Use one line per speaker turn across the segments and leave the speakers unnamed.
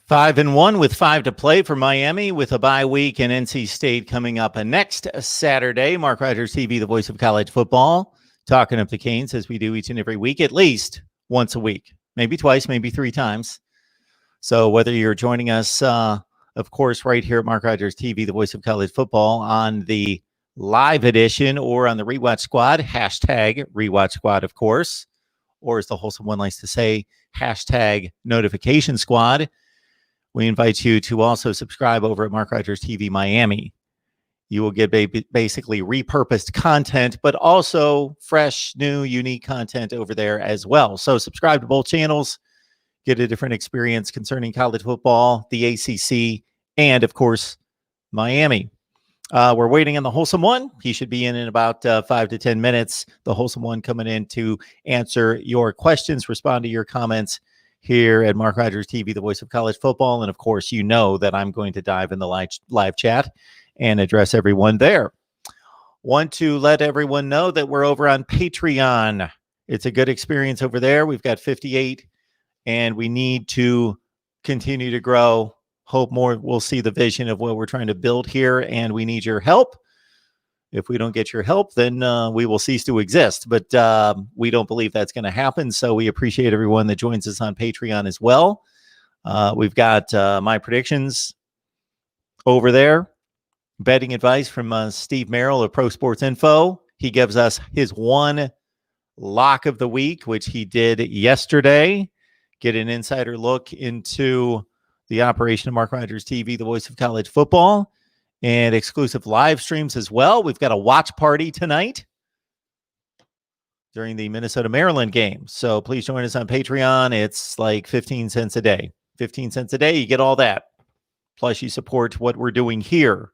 5-1 with 5 to play for Miami with a bye week and NC State coming up next Saturday. Mark Rogers TV, the voice of college football, talking up the Canes as we do each and every week, at least once a week, maybe twice, maybe 3 times. So whether you're joining us, of course, right here at Mark Rogers TV, the voice of college football, on the live edition or on the Rewatch Squad, hashtag Rewatch Squad, of course, or as the Wholesome One likes to say, hashtag Notification Squad. We invite you to also subscribe over at Mark Rogers TV Miami. You will get basically repurposed content, but also fresh, new, unique content over there as well. So subscribe to both channels, get a different experience concerning college football, the ACC, and, of course, Miami. We're waiting on the Wholesome One. He should be in about 5 to 10 minutes. The Wholesome One coming in to answer your questions, respond to your comments here at Mark Rogers TV, the voice of college football. And of course, you know that I'm going to dive in the live chat and address everyone there. Want to let everyone know that we're over on Patreon. It's a good experience over there. We've got 58 and we need to continue to grow. Hope more will see the vision of what we're trying to build here, and we need your help. If we don't get your help, then we will cease to exist. But we don't believe that's going to happen. So we appreciate everyone that joins us on Patreon as well. We've got my predictions over there. Betting advice from Steve Merrill of Pro Sports Info. He gives us his one lock of the week, which he did yesterday. Get an insider look into the operation of Mark Rogers TV, the voice of college football. And exclusive live streams as well. We've got a watch party tonight during the Minnesota-Maryland game. So please join us on Patreon. It's like 15 cents a day. 15 cents a day, you get all that. Plus you support what we're doing here.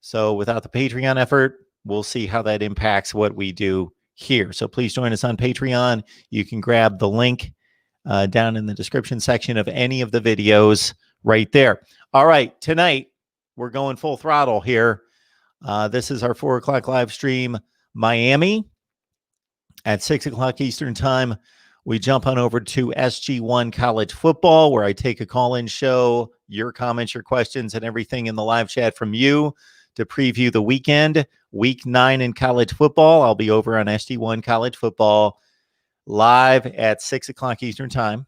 So without the Patreon effort, we'll see how that impacts what we do here. So please join us on Patreon. You can grab the link down in the description section of any of the videos right there. All right, tonight, we're going full throttle here. This is our 4 o'clock live stream, Miami. At 6 o'clock Eastern time, we jump on over to SG1 College Football, where I take a call-in show, your comments, your questions, and everything in the live chat from you to preview the weekend, Week 9 in college football. I'll be over on SG1 College Football live at 6 o'clock Eastern time.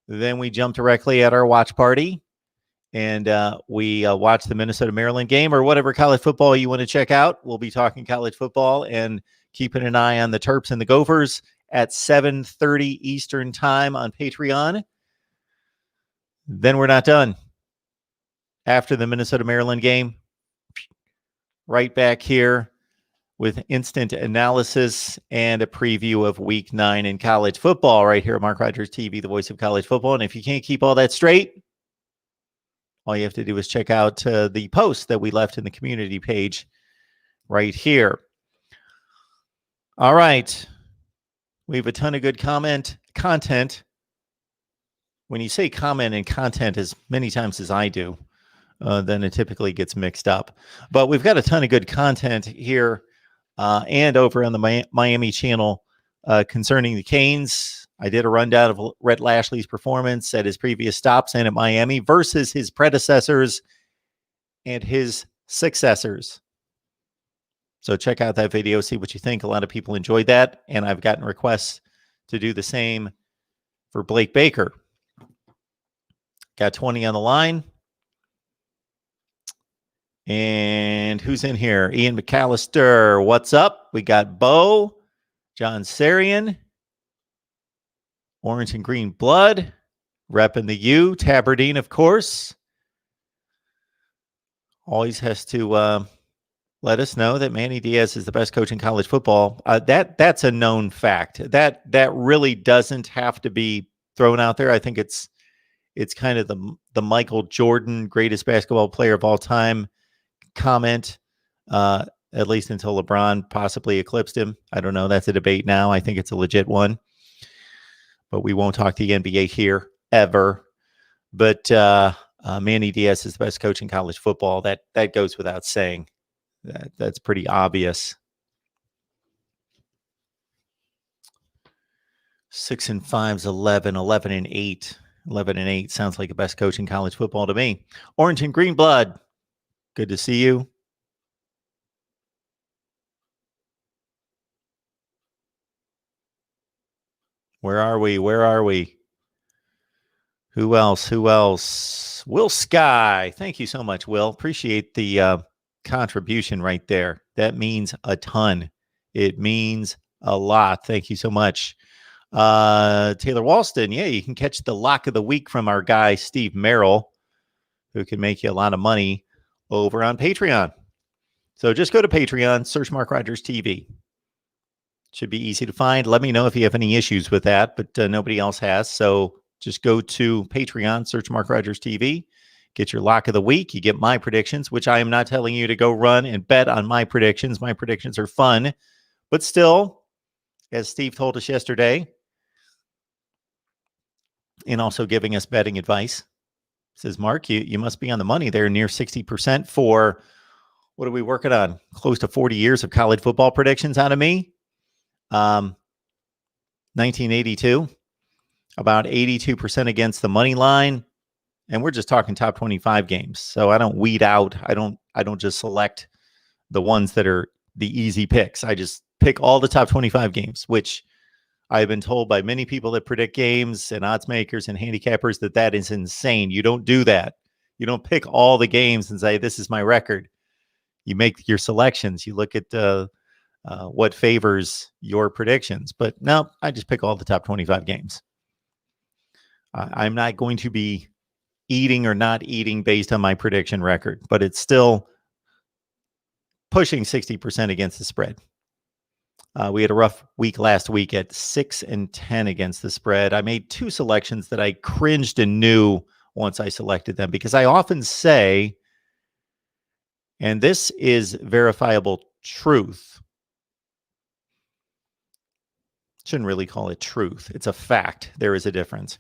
Then we jump directly at our watch party. And we watch the Minnesota-Maryland game or whatever college football you want to check out. We'll be talking college football and keeping an eye on the Terps and the Gophers at 7:30 Eastern time on Patreon. Then we're not done. After the Minnesota-Maryland game, right back here with instant analysis and a preview of Week 9 in college football right here at Mark Rogers TV, the voice of college football. And if you can't keep all that straight, all you have to do is check out the post that we left in the community page right here. All right. We have a ton of good content. When you say comment and content as many times as I do, then it typically gets mixed up. But we've got a ton of good content here and over on the Miami channel concerning the Canes. I did a rundown of Rhett Lashley's performance at his previous stops and at Miami versus his predecessors and his successors. So check out that video, see what you think. A lot of people enjoyed that, and I've gotten requests to do the same for Blake Baker. Got 20 on the line. And who's in here? Ian McAllister, what's up? We got Bo, John Sarian, Orange and Green Blood, repping the U, Tabardine, of course. Always has to let us know that Manny Diaz is the best coach in college football. That's a known fact. That really doesn't have to be thrown out there. I think it's kind of the Michael Jordan, greatest basketball player of all time comment, at least until LeBron possibly eclipsed him. I don't know. That's a debate now. I think it's a legit one. But we won't talk the NBA here ever. But Manny Diaz is the best coach in college football. That goes without saying. That's pretty obvious. 6 and 5's 11, 11 and 8 11-8 sounds like the best coach in college football to me. Orange and Green Blood, good to see you. Where are we? Where are we? Who else? Who else? Will Sky. Thank you so much, Will. Appreciate the contribution right there. That means a ton. It means a lot. Thank you so much. Taylor Walston. Yeah, you can catch the lock of the week from our guy, Steve Merrill, who can make you a lot of money over on Patreon. So just go to Patreon, search MarkRogersTV. Should be easy to find. Let me know if you have any issues with that, but nobody else has. So just go to Patreon, search MarkRogersTV, get your lock of the week. You get my predictions, which I am not telling you to go run and bet on my predictions. My predictions are fun, but still, as Steve told us yesterday, and also giving us betting advice, says, Mark, you must be on the money there, near 60% for, what are we working on? Close to 40 years of college football predictions out of me. 1982, about 82% against the money line. And we're just talking top 25 games. So I don't weed out. I don't just select the ones that are the easy picks. I just pick all the top 25 games, which I've been told by many people that predict games and odds makers and handicappers that is insane. You don't do that. You don't pick all the games and say, this is my record. You make your selections. You look at what favors your predictions. But no, I just pick all the top 25 games. I'm not going to be eating or not eating based on my prediction record, but it's still pushing 60% against the spread. We had a rough week last week at 6-10 against the spread. I made two selections that I cringed and knew once I selected them, because I often say, and this is verifiable truth. Shouldn't really call it truth. It's a fact. There is a difference.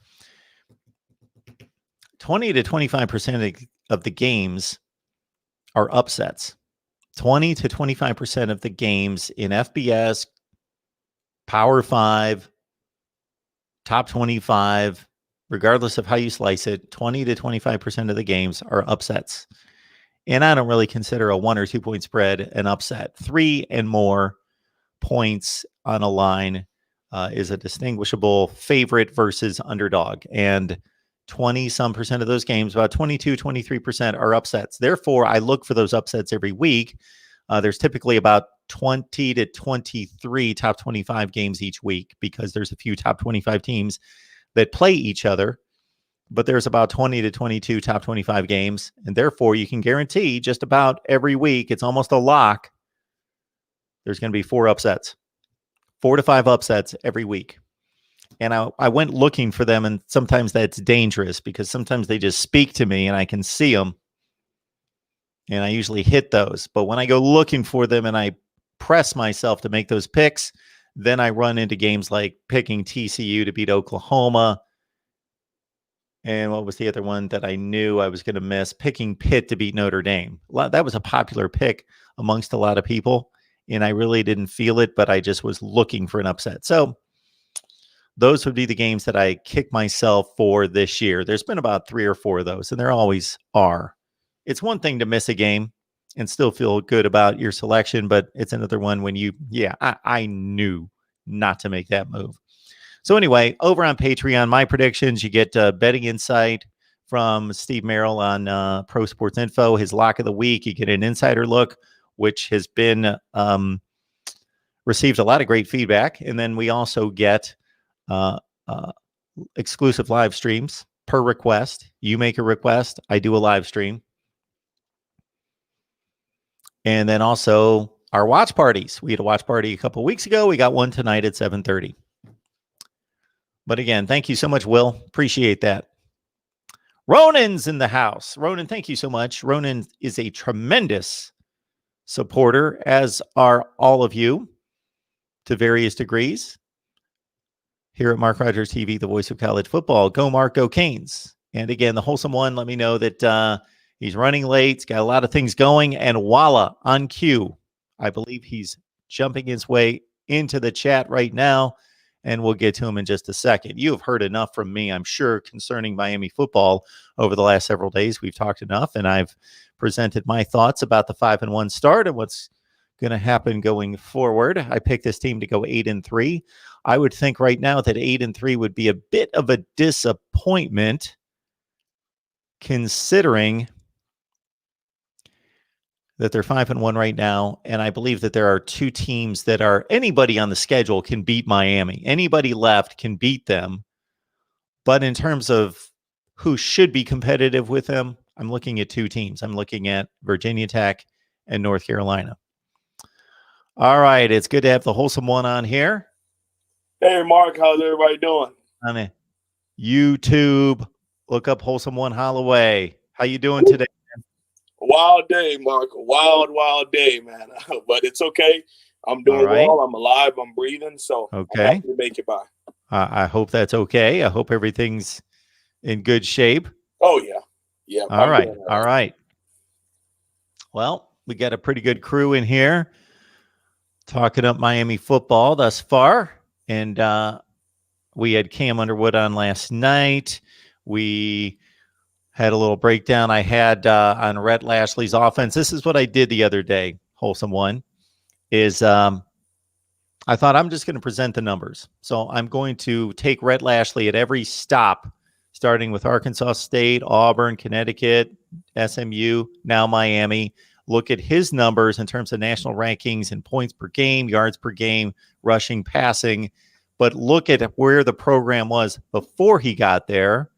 20 to 25% of the games are upsets. 20 to 25% of the games in FBS, Power 5, Top 25, regardless of how you slice it, 20 to 25% of the games are upsets. And I don't really consider a 1 or 2 point spread an upset. 3 and more points on a line is a distinguishable favorite versus underdog. And 20% of those games, about 22, 23% are upsets. Therefore, I look for those upsets every week. There's typically about 20 to 23 top 25 games each week, because there's a few top 25 teams that play each other, but there's about 20 to 22 top 25 games. And therefore, you can guarantee just about every week, it's almost a lock, there's going to be 4 upsets, 4 to 5 upsets every week. And I went looking for them, and sometimes that's dangerous, because sometimes they just speak to me and I can see them, and I usually hit those. But when I go looking for them and I press myself to make those picks, then I run into games like picking TCU to beat Oklahoma. And what was the other one that I knew I was going to miss? Picking Pitt to beat Notre Dame. That was a popular pick amongst a lot of people, and I really didn't feel it, but I just was looking for an upset. So those would be the games that I kick myself for this year. There's been about 3 or 4 of those, and there always are. It's one thing to miss a game and still feel good about your selection, but it's another one when I knew not to make that move. So anyway, over on Patreon, my predictions, you get betting insight from Steve Merrill on Pro Sports Info, his lock of the week. You get an insider look, which has been received a lot of great feedback. And then we also get exclusive live streams per request. You make a request, I do a live stream. And then also our watch parties. We had a watch party a couple of weeks ago. We got one tonight at 7:30. But again, thank you so much, Will. Appreciate that. Ronan's in the house. Ronan, thank you so much. Ronan is a tremendous supporter, as are all of you, to various degrees. Here at Mark Rogers TV, the voice of college football. Go Mark, go Canes. And again, the wholesome one, let me know that he's running late. He's got a lot of things going. And Walla on cue. I believe he's jumping his way into the chat right now. and we'll get to them in just a second. You have heard enough from me, I'm sure, concerning Miami football over the last several days. We've talked enough, and I've presented my thoughts about the 5-1 start and what's going to happen going forward. I picked this team to go 8-3. I would think right now that 8-3 would be a bit of a disappointment, considering that they're 5-1 right now, and I believe that there are two teams that are anybody on the schedule can beat Miami. Anybody left can beat them. But in terms of who should be competitive with them, I'm looking at two teams. I'm looking at Virginia Tech and North Carolina. All right, it's good to have the Wholesome One on here.
Hey, Mark, how's everybody doing?
On YouTube, look up Wholesome One Holloway. How you doing today?
Wild day, Mark. Wild day, man. But it's okay. I'm doing well. I'm alive. I'm breathing. So
okay.
I'm happy to make it by.
I hope that's okay. I hope everything's in good shape.
Oh, yeah. Yeah.
All right. Well, we got a pretty good crew in here talking up Miami football thus far. And we had Cam Underwood on last night. We had a little breakdown I had on Rhett Lashley's offense. This is what I did the other day, Wholesome One, is I thought I'm just going to present the numbers. So I'm going to take Rhett Lashley at every stop, starting with Arkansas State, Auburn, Connecticut, SMU, now Miami. Look at his numbers in terms of national rankings and points per game, yards per game, rushing, passing. But look at where the program was before he got there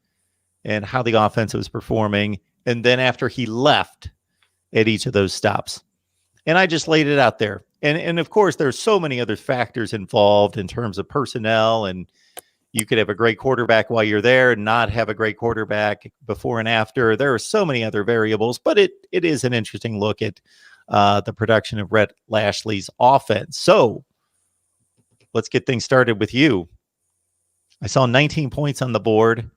and how the offense was performing, and then after he left at each of those stops. And I just laid it out there. And of course, there's so many other factors involved in terms of personnel, and you could have a great quarterback while you're there and not have a great quarterback before and after. There are so many other variables, but it is an interesting look at the production of Rhett Lashley's offense. So let's get things started with you. I saw 19 points on the board,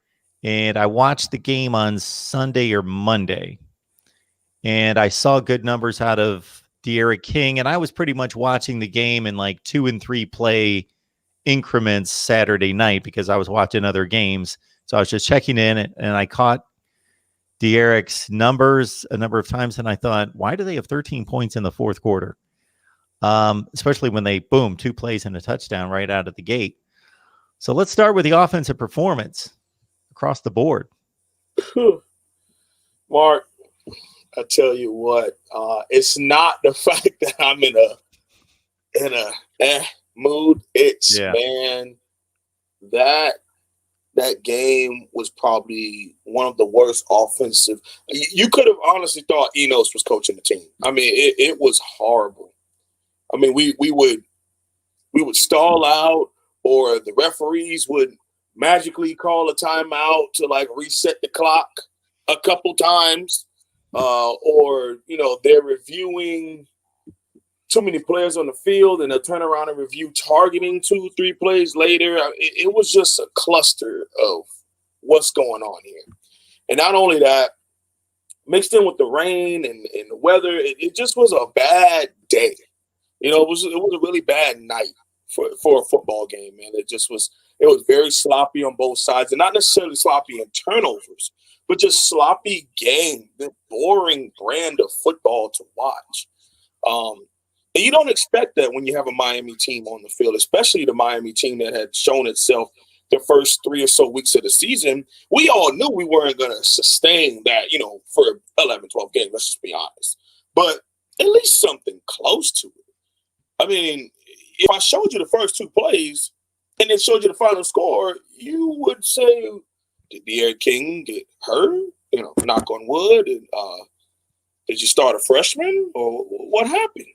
and I watched the game on Sunday or Monday, and I saw good numbers out of De'Aaron King, and I was pretty much watching the game in like 2 and 3 play increments Saturday night because I was watching other games. So I was just checking in, and I caught De'Aaron's numbers a number of times, and I thought, why do they have 13 points in the fourth quarter? Especially when they, 2 plays and a touchdown right out of the gate. So let's start with the offensive performance across the board.
Mark, I tell you what, it's not the fact that I'm in a mood. It's man, that game was probably one of the worst offensive. You could have honestly thought Enos was coaching the team. I mean, it was horrible. I mean, we would stall out, or the referees would magically call a timeout to like reset the clock a couple times, or they're reviewing too many players on the field and they'll turn around and review targeting 2-3 plays later. It was just a cluster of what's going on here. And not only that, mixed in with the rain and the weather, it just was a bad day. It was a really bad night for a football game, man. It was very sloppy on both sides, and not necessarily sloppy in turnovers, but just sloppy game, the boring brand of football to watch. And you don't expect that when you have a Miami team on the field, especially the Miami team that had shown itself the first 3 or so weeks of the season. We all knew we weren't going to sustain that, for 11, 12 games, let's just be honest. But at least something close to it. I mean, if I showed you the first 2 plays and then showed you the final score, you would say, did De'Aaron King get hurt? Knock on wood. And, did you start a freshman? Or what happened?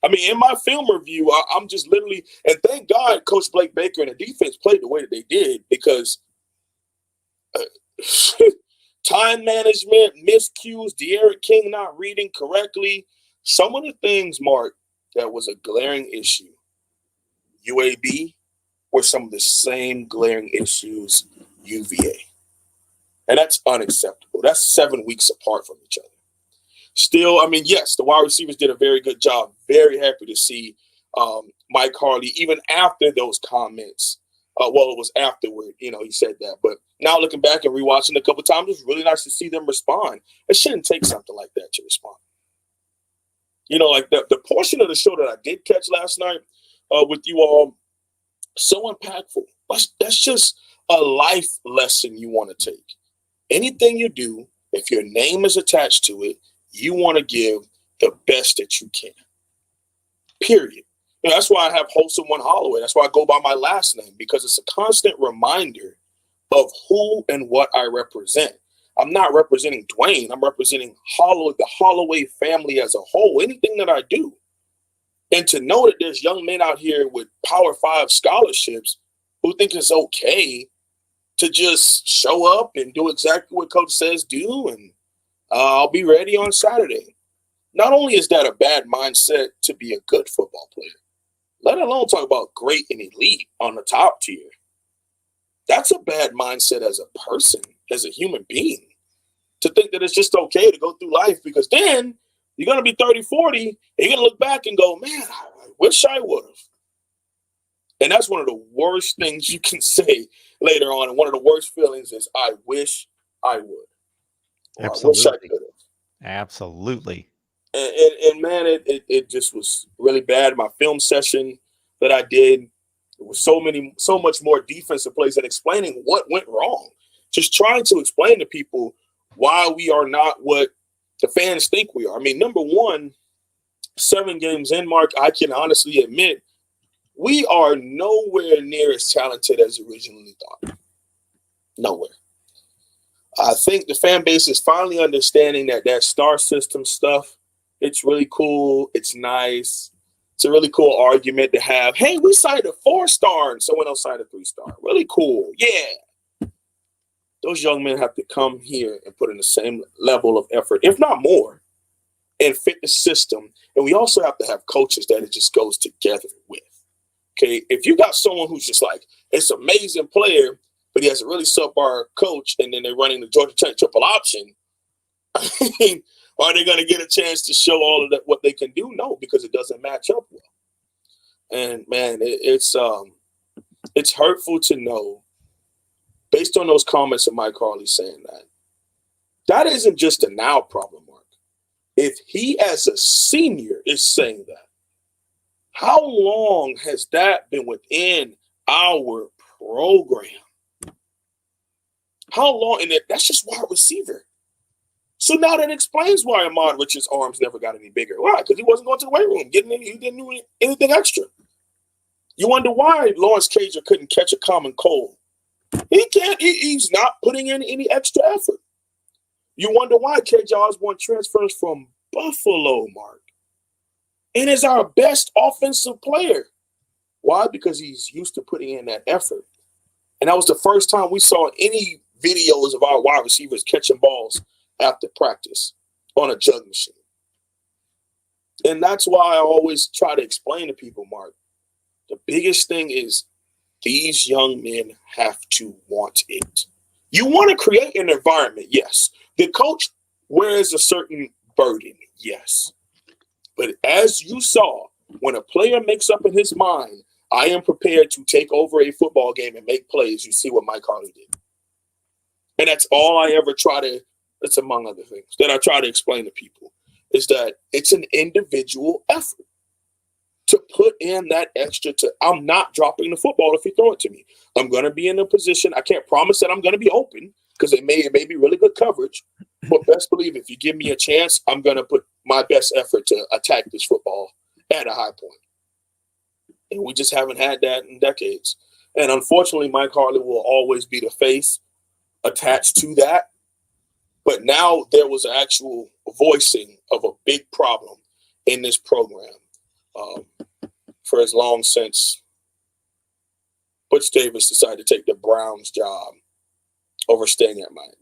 I mean, in my film review, I'm just literally, and thank God Coach Blake Baker and the defense played the way that they did, because time management, miscues, De'Aaron King not reading correctly, some of the things, Mark, that was a glaring issue. UAB were some of the same glaring issues UVA. And that's unacceptable. That's 7 weeks apart from each other. Still, I mean, yes, the wide receivers did a very good job. Very happy to see Mike Harley, even after those comments. Well, it was afterward, you know, he said that. But now looking back and rewatching a couple of times, it's really nice to see them respond. It shouldn't take something like that to respond. You know, like the portion of the show that I did catch last night with you all, so impactful. That's just a life lesson you want to take. Anything you do, if your name is attached to it, you want to give the best that you can. Period. You know, that's why I have Wholesome One Holloway. That's why I go by my last name, because it's a constant reminder of who and what I represent. I'm not representing Dwayne. I'm representing Holloway, the Holloway family as a whole, anything that I do. And to know that there's young men out here with Power 5 scholarships who think it's okay to just show up and do exactly what coach says do, and I'll be ready on Saturday. Not only is that a bad mindset to be a good football player, let alone talk about great and elite on the top tier. That's a bad mindset as a person, as a human being, to think that it's just okay to go through life, because then you're going to be 30, 40, and you're going to look back and go, man, I wish I would have. And that's one of the worst things you can say later on. And one of the worst feelings is, I wish I would.
Absolutely.
I wish I could have.
Absolutely.
And man, it just was really bad. My film session that I did, it was so much more defensive plays and explaining what went wrong. Just trying to explain to people why we are not what the fans think we are. I mean, number one, 7 games in, Mark, I can honestly admit we are nowhere near as talented as originally thought. Nowhere. I think the fan base is finally understanding that star system stuff, it's really cool. It's nice. It's a really cool argument to have. Hey, we signed a 4-star and someone else signed a 3-star. Really cool. Yeah. Those young men have to come here and put in the same level of effort, if not more, and fit the system. And we also have to have coaches that it just goes together with. Okay, if you got someone who's just like, it's an amazing player, but he has a really subpar coach, and then they're running the Georgia Tech triple option, I mean, are they going to get a chance to show all of that what they can do? No, because it doesn't match up well. And man, it's hurtful to know, based on those comments of Mike Harley saying that isn't just a now problem, Mark. If he as a senior is saying that, how long has that been within our program? How long? And that's just wide receiver. So now that explains why Ahmad Richard's arms never got any bigger. Why? Because he wasn't going to the weight room, he didn't do anything extra. You wonder why Lawrence Cager couldn't catch a common cold. He can't. He's not putting in any extra effort. You wonder why KJ Osborne transfers from Buffalo, Mark, and is our best offensive player. Why? Because he's used to putting in that effort. And that was the first time we saw any videos of our wide receivers catching balls after practice on a jug machine. And that's why I always try to explain to people, Mark, the biggest thing is these young men have to want it. You want to create an environment, yes. The coach wears a certain burden, yes. But as you saw, when a player makes up in his mind, I am prepared to take over a football game and make plays, you see what Mike Harley did. And that's all I ever try to, that's among other things, that I try to explain to people, is that it's an individual effort to put in that extra I'm not dropping the football if you throw it to me. I'm going to be in a position, I can't promise that I'm going to be open, because it may be really good coverage, but best believe if you give me a chance, I'm going to put my best effort to attack this football at a high point. And we just haven't had that in decades. And unfortunately, Mike Harley will always be the face attached to that. But now there was an actual voicing of a big problem in this program for as long since Butch Davis decided to take the Browns job over staying at Miami.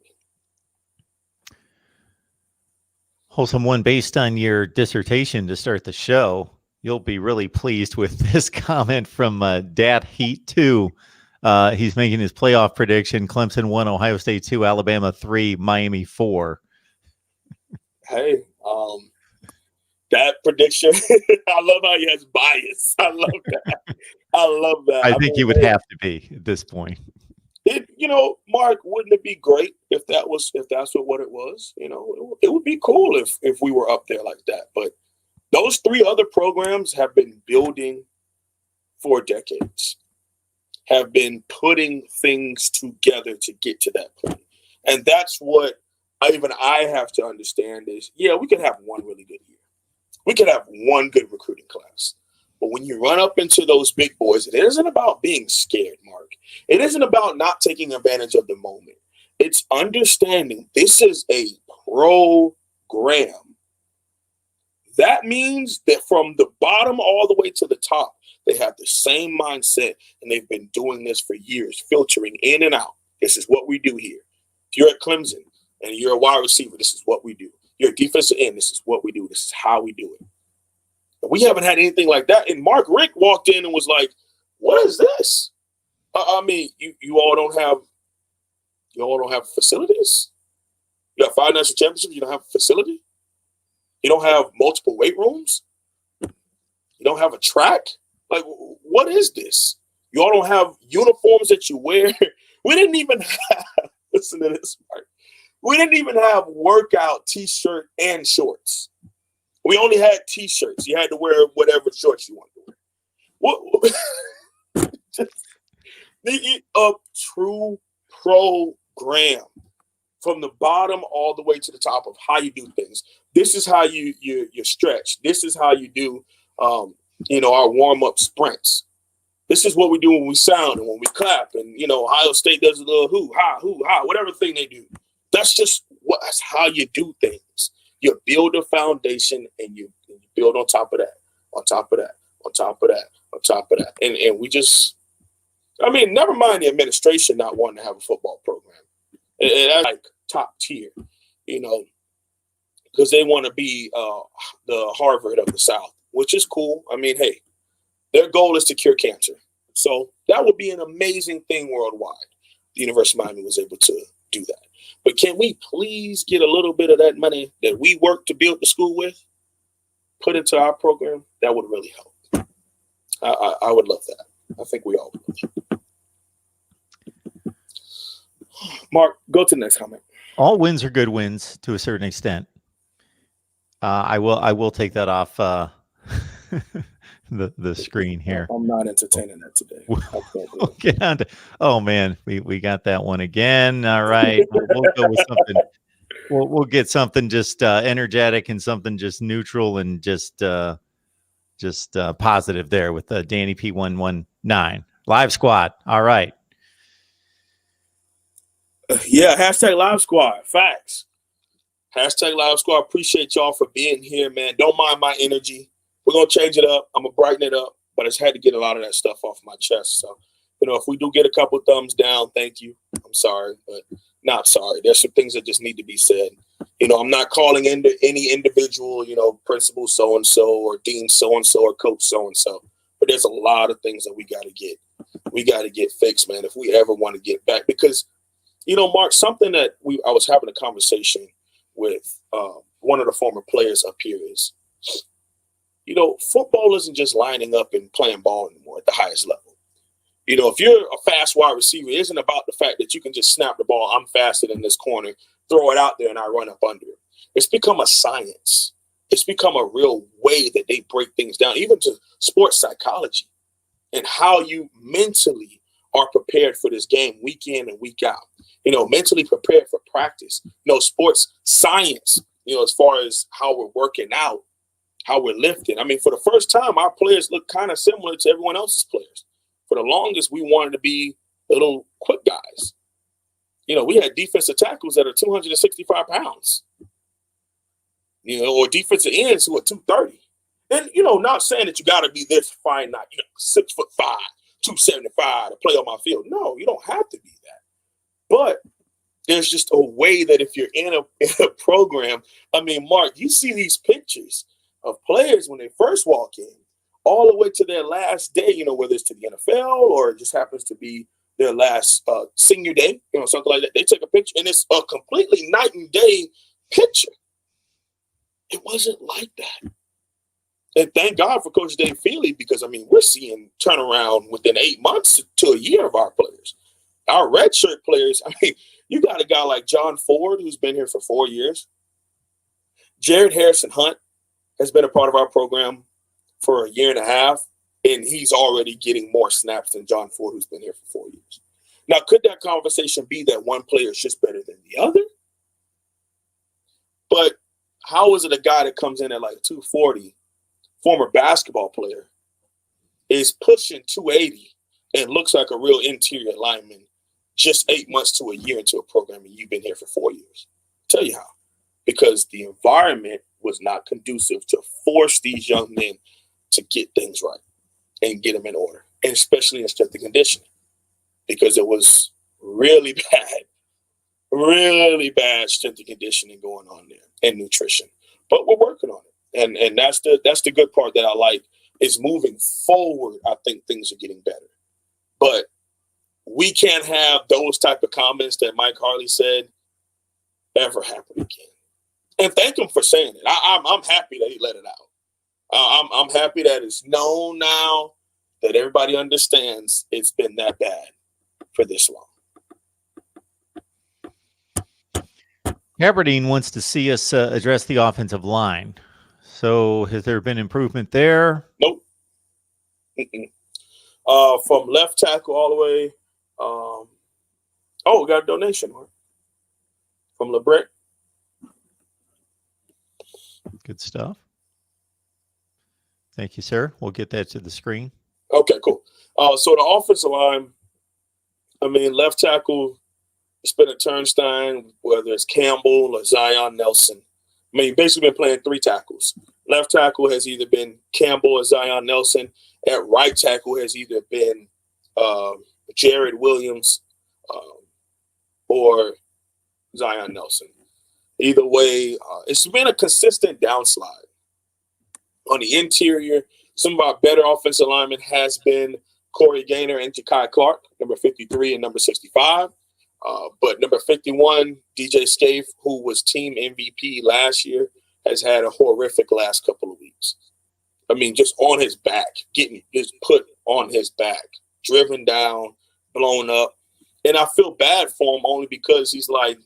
Wholesome One, based on your dissertation to start the show, you'll be really pleased with this comment from Dad Heat 2. He's making his playoff prediction: Clemson 1, Ohio State 2, Alabama 3, Miami 4.
Hey, That prediction, I love how he has bias. I love that. I love that.
I think you would have to be at this point.
Mark, wouldn't it be great if that's what it was? It would be cool if we were up there like that. But those three other programs have been building for decades, have been putting things together to get to that point. And that's what I have to understand is, we could have one really good year. We could have one good recruiting class. But when you run up into those big boys, it isn't about being scared, Mark. It isn't about not taking advantage of the moment. It's understanding this is a program. That means that from the bottom all the way to the top, they have the same mindset, and they've been doing this for years, filtering in and out. This is what we do here. If you're at Clemson and you're a wide receiver, this is what we do. You're a defensive end, this is what we do. This is how we do it. But we haven't had anything like that. And Mark Richt walked in and was like, what is this? You all don't have facilities? You got 5 national championships, you don't have a facility? You don't have multiple weight rooms? You don't have a track? Like, what is this? You all don't have uniforms that you wear? We didn't even have, listen to this part. We didn't even have workout t-shirt and shorts. We only had t-shirts. You had to wear whatever shorts you wanted to wear. A true program from the bottom all the way to the top of how you do things. This is how you stretch. This is how you do our warm-up sprints. This is what we do when we sound and when we clap. And, Ohio State does a little hoo, ha, whatever thing they do. That's how you do things. You build a foundation and you build on top of that, on top of that, on top of that, on top of that. And we just, never mind the administration not wanting to have a football program. And that's like top tier, because they want to be the Harvard of the South, which is cool. Hey, their goal is to cure cancer. So that would be an amazing thing worldwide. The University of Miami was able to do that. But can we please get a little bit of that money that we work to build the school with, put into our program? That would really help. I would love that. I think we all would. Mark, go to the next comment.
All wins are good wins to a certain extent. I will take that off the screen here.
I'm not entertaining that today.
We'll get on to, oh man, we got that one again. All right, we'll go with something. We'll get something just energetic and something just neutral and just positive there with Danny P119 Live Squad. All right.
Yeah, hashtag Live Squad. Facts. Hashtag Live Squad. Appreciate y'all for being here, man. Don't mind my energy. We're going to change it up. I'm going to brighten it up. But I just had to get a lot of that stuff off my chest. So, if we do get a couple thumbs down, thank you. I'm sorry, but not sorry. There's some things that just need to be said. I'm not calling into any individual, principal so-and-so or dean so-and-so or coach so-and-so. But there's a lot of things that we got to get fixed, man, if we ever want to get back. Because, Mark, something that I was having a conversation with one of the former players up here is, football isn't just lining up and playing ball anymore at the highest level. If you're a fast wide receiver, it isn't about the fact that you can just snap the ball. I'm faster than this corner, throw it out there, and I run up under it. It's become a science. It's become a real way that they break things down, even to sports psychology and how you mentally are prepared for this game week in and week out. Mentally prepared for practice. Sports science, as far as how we're working out, how we're lifting. For the first time, our players look kind of similar to everyone else's players. For the longest, we wanted to be little quick guys. We had defensive tackles that are 265 pounds, or defensive ends who are 230. And, not saying that you got to be this fine, not 6'5", 275 to play on my field. No, you don't have to be that. But there's just a way that if you're in a program, Mark, you see these pictures of players when they first walk in, all the way to their last day, whether it's to the NFL or it just happens to be their last senior day, something like that. They take a picture and it's a completely night and day picture. It wasn't like that. And thank God for Coach Dave Feely, because, I mean, we're seeing turnaround within 8 months to a year of our players. Our redshirt players, I mean, you got a guy like John Ford, who's been here for 4 years. Jared Harrison Hunt has been a part of our program for a year and a half, and he's already getting more snaps than John Ford, who's been here for 4 years. Now, could that conversation be that one player is just better than the other? But how is it a guy that comes in at like 240, former basketball player, is pushing 280 and looks like a real interior lineman just 8 months to a year into a program, and you've been here for 4 years? I'll tell you how. Because the environment was not conducive to force these young men to get things right and get them in order, and especially in strength and conditioning, because it was really bad strength and conditioning going on there, and nutrition. But we're working on it, and that's the good part that I like, is moving forward. I think things are getting better, but we can't have those type of comments that Mike Harley said ever happen again. And thank him for saying it. I'm happy that he let it out. I'm happy that it's known now, that everybody understands it's been that bad for this long.
Aberdeen wants to see us address the offensive line. So has there been improvement there?
Nope. From left tackle all the way. We got a donation from LeBret.
Good stuff. Thank you, sir. We'll get that to the screen.
Okay, cool. So the offensive line, I mean, left tackle, it's been a Turnstein, whether it's Campbell or Zion Nelson. I mean, basically been playing 3 tackles. Left tackle has either been Campbell or Zion Nelson. At right tackle has either been Jared Williams or Zion Nelson. Either way, it's been a consistent downslide. On the interior, some of our better offensive linemen has been Corey Gaynor and Ja'Kai Clark, number 53 and number 65. But number 51, DJ Scaife, who was team MVP last year, has had a horrific last couple of weeks. I mean, just on his back, getting just put on his back, driven down, blown up. And I feel bad for him only because he's like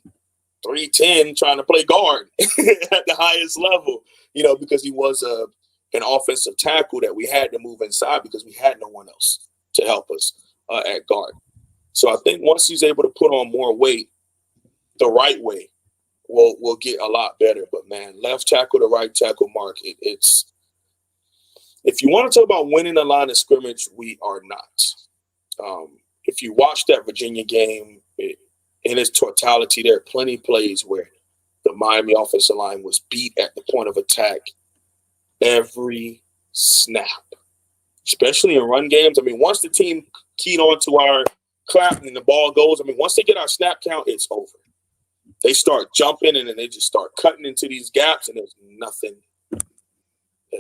3'10", trying to play guard at the highest level, because he was an offensive tackle that we had to move inside because we had no one else to help us at guard. So I think once he's able to put on more weight the right way, we'll get a lot better. But, man, left tackle to right tackle, Mark, it's – if you want to talk about winning the line of scrimmage, we are not. If you watch that Virginia game in its totality, there are plenty of plays where the Miami offensive line was beat at the point of attack every snap, especially in run games. I mean, once the team keyed on to our clap and the ball goes, I mean, once they get our snap count, it's over. They start jumping and then they just start cutting into these gaps, and there's nothing.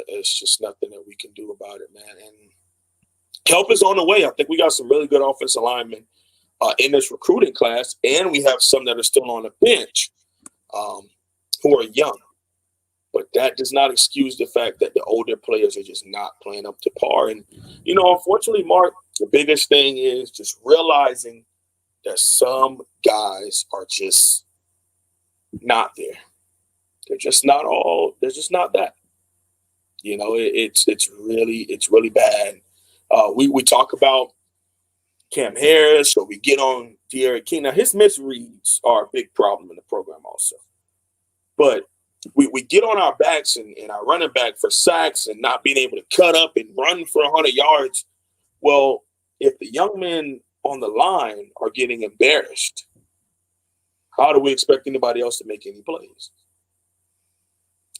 It's just nothing that we can do about it, man. And help is on the way. I think we got some really good offensive linemen in this recruiting class, and we have some that are still on the bench who are young. But that does not excuse the fact that the older players are just not playing up to par. And, unfortunately, Mark, the biggest thing is just realizing that some guys are just not there. They're just not that. It's really bad. We talk about Cam Harris, or we get on De'Aaron King. Now, his misreads are a big problem in the program also. But we get on our backs and our running back for sacks and not being able to cut up and run for 100 yards. Well, if the young men on the line are getting embarrassed, how do we expect anybody else to make any plays?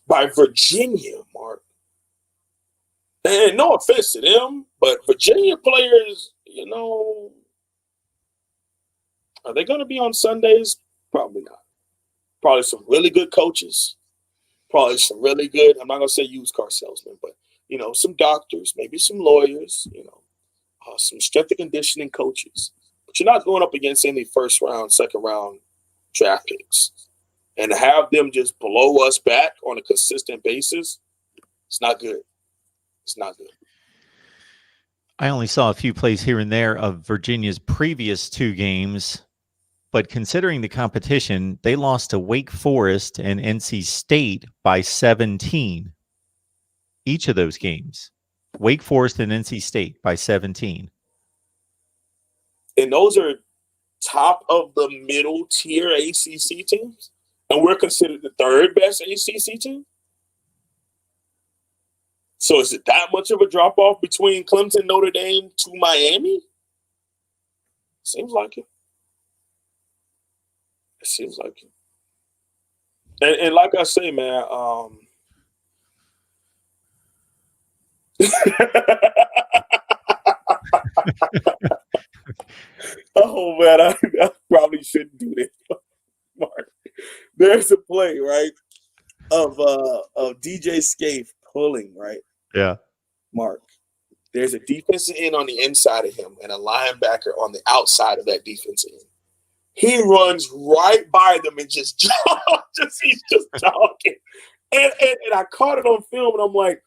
By Virginia, Mark. And no offense to them, but Virginia players, are they going to be on Sundays? Probably not. Probably some really good coaches. Probably some really good, I'm not going to say used car salesmen, but, some doctors, maybe some lawyers, some strength and conditioning coaches. But you're not going up against any first round, second round draft picks. And to have them just blow us back on a consistent basis, it's not good. It's not good.
I only saw a few plays here and there of Virginia's previous 2 games, but considering the competition, they lost to Wake Forest and NC State by 17. Each of those games. Wake Forest and NC State by 17.
And those are top of the middle tier ACC teams, and we're considered the 3rd best ACC team. So is it that much of a drop off between Clemson, Notre Dame to Miami? Seems like it. It seems like it. And like I say, man, oh man, I probably shouldn't do this, Mark. There's a play, right, of DJ Scaife pulling, right?
Yeah.
Mark. There's a defensive end on the inside of him and a linebacker on the outside of that defensive end. He runs right by them and just he's just talking. And I caught it on film and I'm like,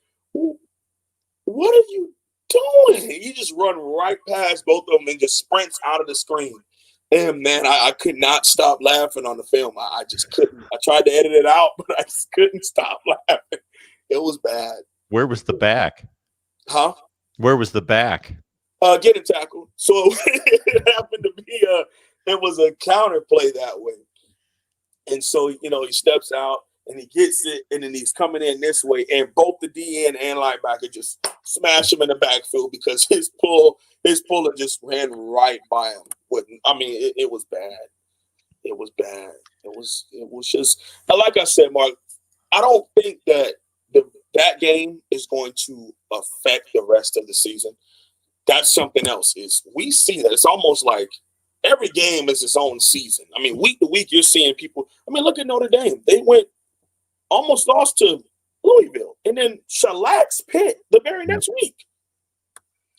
what are you doing? He just run right past both of them and just sprints out of the screen. And man, I could not stop laughing on the film. I just couldn't. I tried to edit it out, but I just couldn't stop laughing. It was bad.
Where was the back?
Huh?
Where was the back?
Getting tackled. So it happened to be it was a counter play that way. And so, he steps out and he gets it, and then he's coming in this way, and both the DN and linebacker just smash him in the backfield because his puller just ran right by him. It was bad. It was bad. It was just, like I said, Mark, I don't think that that game is going to affect the rest of the season. That's something else. We see that it's almost like every game is its own season. Week to week, you're seeing people. Look at Notre Dame. They almost lost to Louisville and then shellacked Pitt the very next week.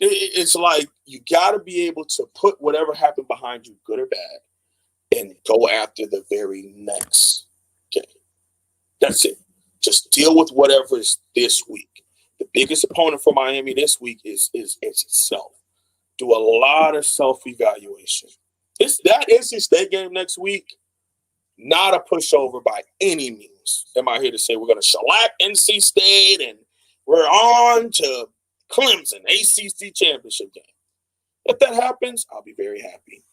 It's like you got to be able to put whatever happened behind you, good or bad, and go after the very next game. That's it. Just deal with whatever is this week. The biggest opponent for Miami this week is itself. Do a lot of self-evaluation. That NC State game next week, not a pushover by any means. Am I here to say we're going to shellac NC State and we're on to Clemson, ACC championship game? If that happens, I'll be very happy.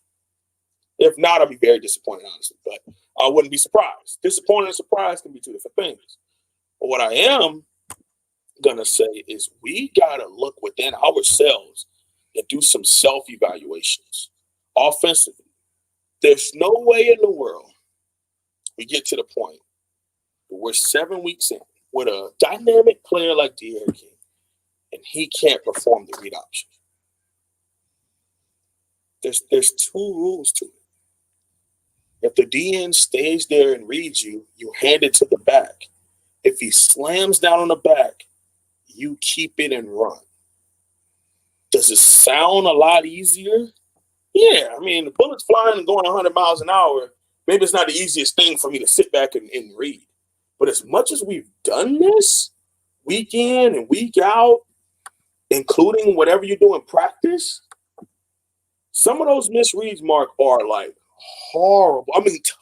If not, I'll be very disappointed, honestly. But I wouldn't be surprised. Disappointed and surprised can be 2 different things. But what I am going to say is we got to look within ourselves and do some self-evaluations offensively. There's no way in the world we get to the point where we're 7 weeks in with a dynamic player like De'Aaron King and he can't perform the read option. There's 2 rules to it. If the DN stays there and reads you, you hand it to the back. If he slams down on the back, you keep it and run. Does it sound a lot easier? Yeah, the bullets flying and going 100 miles an hour, maybe it's not the easiest thing for me to sit back and read. But as much as we've done this week in and week out, including whatever you do in practice, some of those misreads, Mark, are like horrible.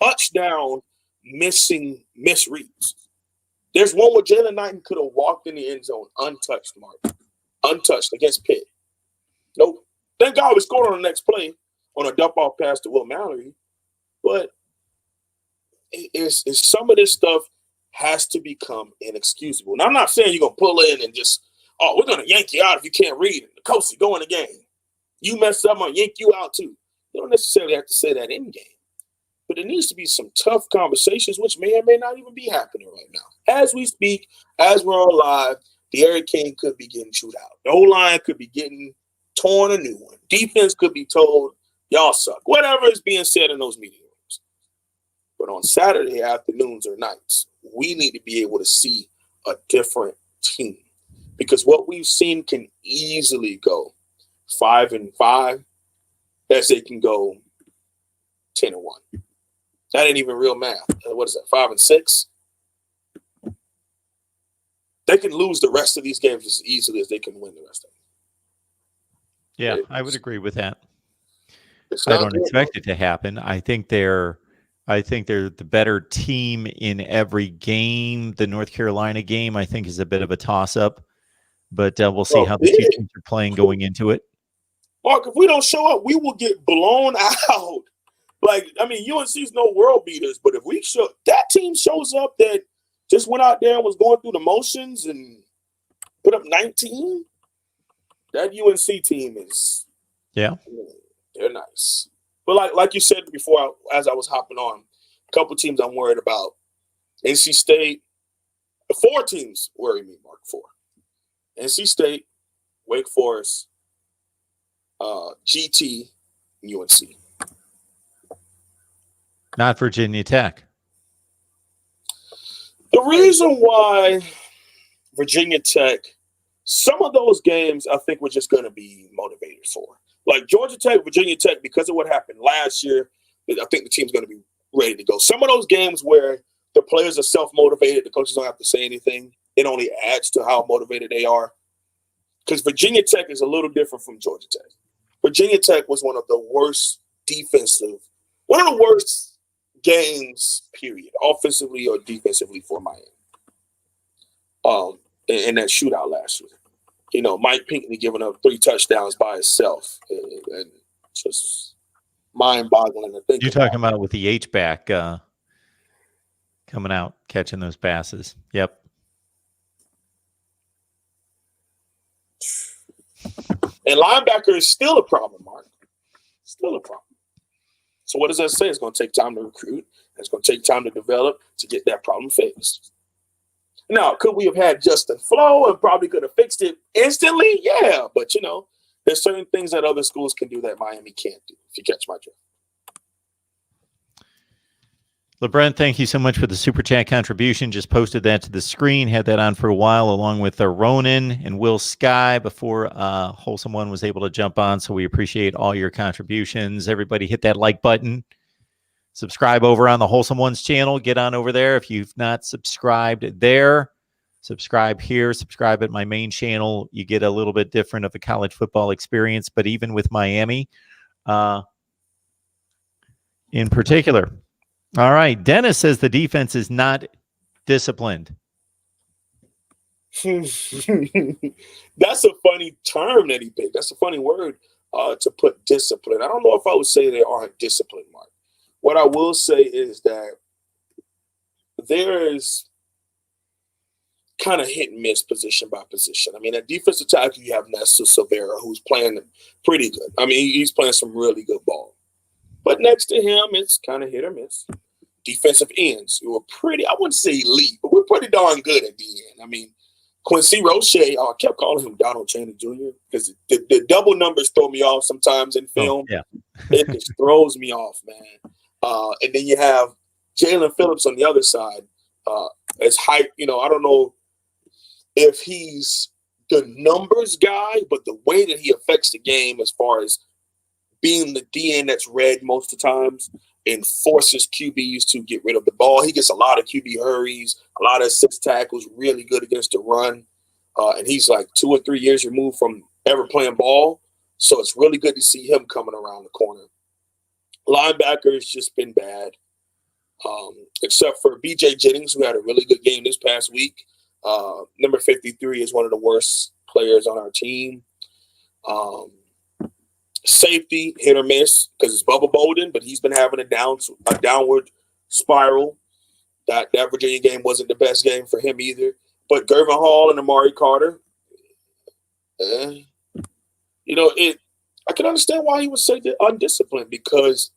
Touchdown missing misreads. There's one where Jalen Knighton could have walked in the end zone untouched, Mark. Untouched against Pitt. Nope. Thank God we scored on the next play on a dump-off pass to Will Mallory. But it's some of this stuff has to become inexcusable. Now, I'm not saying you're going to pull in and just, we're going to yank you out if you can't read it. The coach is going the game. You mess up, I'm going to yank you out too. You don't necessarily have to say that in game. But there needs to be some tough conversations, which may or may not even be happening right now. As we speak, as we're all live, De'Aaron King could be getting chewed out. The O-line could be getting torn a new one. Defense could be told, y'all suck. Whatever is being said in those meeting rooms. But on Saturday afternoons or nights, we need to be able to see a different team. Because what we've seen can easily go 5-5 as they can go 10-1. That ain't even real math. What is that, 5-6? they can lose the rest of these games as easily as they can win the rest of them.
Yeah, I would agree with that.
I
don't expect it to happen. I think they're the better team in every game. The North Carolina game, I think, is a bit of a toss-up, but we'll see how the two teams are playing going into it.
Mark, if we don't show up, we will get blown out. Like, I mean, UNC's no world beaters, but if that team shows up that just went out there and was going through the motions and put up 19, that UNC team is,
yeah,
they're nice. But like you said before, as I was hopping on, a couple teams I'm worried about. NC State, 4 teams worry me, Mark, 4. NC State, Wake Forest, GT, UNC.
Not Virginia Tech.
The reason why Virginia Tech, some of those games I think we're just going to be motivated for. Like Georgia Tech, Virginia Tech, because of what happened last year, I think the team's going to be ready to go. Some of those games where the players are self-motivated, the coaches don't have to say anything, it only adds to how motivated they are. Because Virginia Tech is a little different from Georgia Tech. Virginia Tech was one of the worst games, period, offensively or defensively for Miami. In that shootout last year. You know, Mike Pinckney giving up 3 touchdowns by himself. And just mind-boggling to think.
You're talking about with the H-back coming out, catching those passes. Yep.
And linebacker is still a problem, Mark. Still a problem. So what does that say? It's going to take time to recruit. It's going to take time to develop to get that problem fixed. Now, could we have had Justin Flo and probably could have fixed it instantly? Yeah, but, you know, there's certain things that other schools can do that Miami can't do, if you catch my drift.
LeBron, thank you so much for the Super Chat contribution. Just posted that to the screen, had that on for a while, along with Ronan and Will Sky before Wholesome One was able to jump on, so we appreciate all your contributions. Everybody hit that like button. Subscribe over on the Wholesome Ones channel. Get on over there. If you've not subscribed there, subscribe here. Subscribe at my main channel. You get a little bit different of a college football experience, but even with Miami in particular. All right. Dennis says the defense is not disciplined.
That's a funny term that he picked. That's a funny word to put discipline. I don't know if I would say they aren't disciplined, Mark. What I will say is that there is kind of hit and miss position by position. I mean, at defensive tackle, you have Nesta Silvera, who's playing pretty good. I mean, he's playing some really good ball. But next to him, it's kind of hit or miss. Defensive ends, who are pretty, I wouldn't say elite, but we're pretty darn good at the end. I mean, Quincy Roche, I kept calling him Donald Cheney Jr. because the double numbers throw me off sometimes in film.
Oh, yeah.
It just throws me off, man. And then you have Jalen Phillips on the other side as hype. You know, I don't know if he's the numbers guy, but the way that he affects the game as far as being the DN that's read most of the times and forces QBs to get rid of the ball. He gets a lot of QB hurries, a lot of 6 tackles, really good against the run. And he's like 2 or 3 years removed from ever playing ball. So it's really good to see him coming around the corner. Linebacker has just been bad, except for B.J. Jennings, who had a really good game this past week. Number 53 is one of the worst players on our team. Safety, hit or miss, because it's Bubba Bolden, but he's been having a downward spiral. That Virginia game wasn't the best game for him either. But Gervin Hall and Amari Carter, I can understand why he would say that undisciplined, because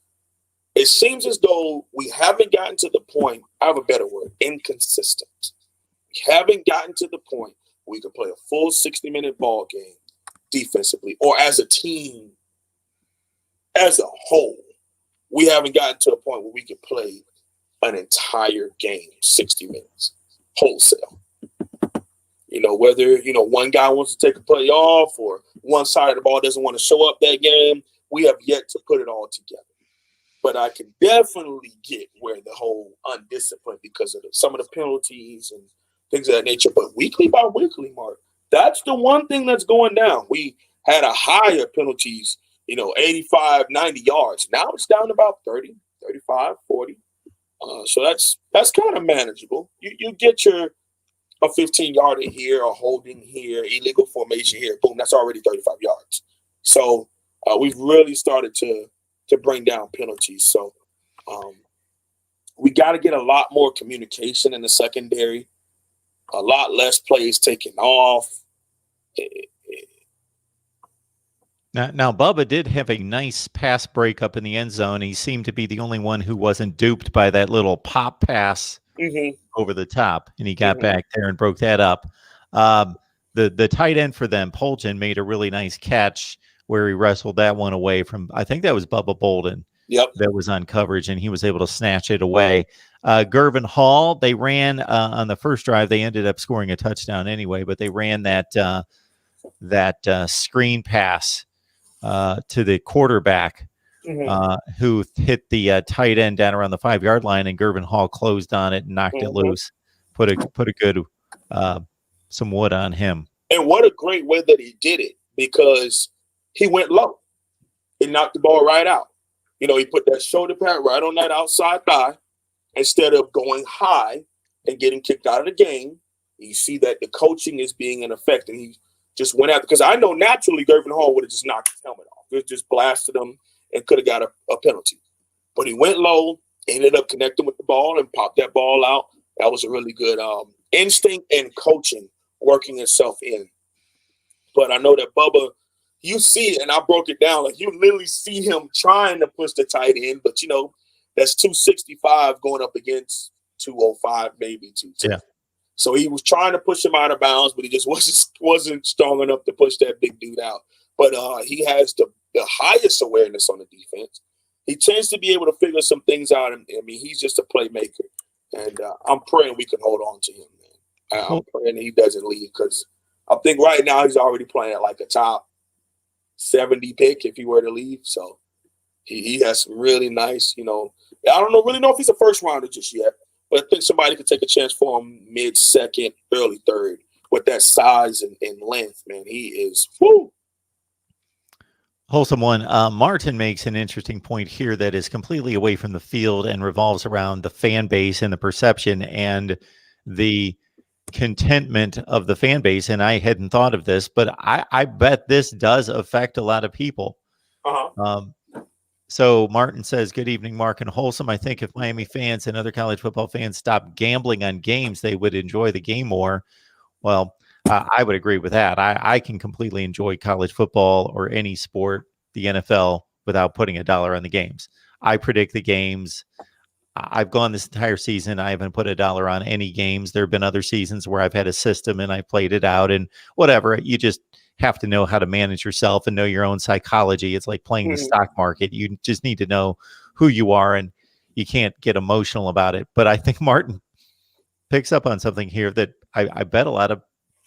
it seems as though we haven't gotten to the point, I have a better word, inconsistent. We haven't gotten to the point where we can play a full 60-minute ball game defensively, or as a team, as a whole. We haven't gotten to a point where we can play an entire game, 60 minutes, wholesale. You know, whether, one guy wants to take a play off or one side of the ball doesn't want to show up that game, we have yet to put it all together. But I can definitely get where the whole undisciplined, because of some of the penalties and things of that nature. But weekly by weekly, Mark, that's the one thing that's going down. We had a higher penalties, 85, 90 yards. Now it's down to about 30, 35, 40. So that's kind of manageable. You get a 15-yarder here, a holding here, illegal formation here. Boom, that's already 35 yards. So we've really started to bring down penalties. So we got to get a lot more communication in the secondary, a lot less plays taken off.
Now, Bubba did have a nice pass breakup in the end zone. He seemed to be the only one who wasn't duped by that little pop pass over the top, and he got back there and broke that up. The tight end for them, Poljan, made a really nice catch where he wrestled that one away from, I think that was Bubba Bolden.
Yep.
That was on coverage, and he was able to snatch it away. Gervin Hall, they ran on the first drive. They ended up scoring a touchdown anyway, but they ran that screen pass to the quarterback who hit the tight end down around the 5-yard line, and Gervin Hall closed on it and knocked it loose. Put a good some wood on him. And
what a great way that he did it, because he went low. He knocked the ball right out. He put that shoulder pad right on that outside thigh instead of going high and getting kicked out of the game. You see that the coaching is being in effect, and he just went out, because I know naturally Gervin Hall would have just knocked his helmet off. It just blasted him and could have got a penalty. But he went low, ended up connecting with the ball and popped that ball out. That was a really good instinct and coaching working itself in. But I know that Bubba, you see it, and I broke it down. Like, you literally see him trying to push the tight end, but that's 265 going up against 205, maybe 210.
Yeah.
So he was trying to push him out of bounds, but he just wasn't strong enough to push that big dude out. But he has the highest awareness on the defense. He tends to be able to figure some things out. I mean, he's just a playmaker, and I'm praying we can hold on to him, man. I'm praying that he doesn't leave, because I think right now he's already playing at like a top 70 pick if he were to leave. So he has some really nice, I don't really know if he's a first rounder just yet, but I think somebody could take a chance for him mid-second, early third with that size and length, man. He is, whoo.
Wholesome one. Martin makes an interesting point here that is completely away from the field and revolves around the fan base and the perception and the contentment of the fan base. And I hadn't thought of this, but I bet this does affect a lot of people. So Martin says, good evening, Mark and Wholesome. I think if Miami fans and other college football fans stopped gambling on games, they would enjoy the game more. Well, I would agree with that. I can completely enjoy college football or any sport, the NFL, without putting $1 on the games. I predict the games. I've gone this entire season. I haven't put $1 on any games. There have been other seasons where I've had a system and I played it out and whatever. You just have to know how to manage yourself and know your own psychology. It's like playing the stock market. You just need to know who you are, and you can't get emotional about it. But I think Martin picks up on something here that I bet a lot of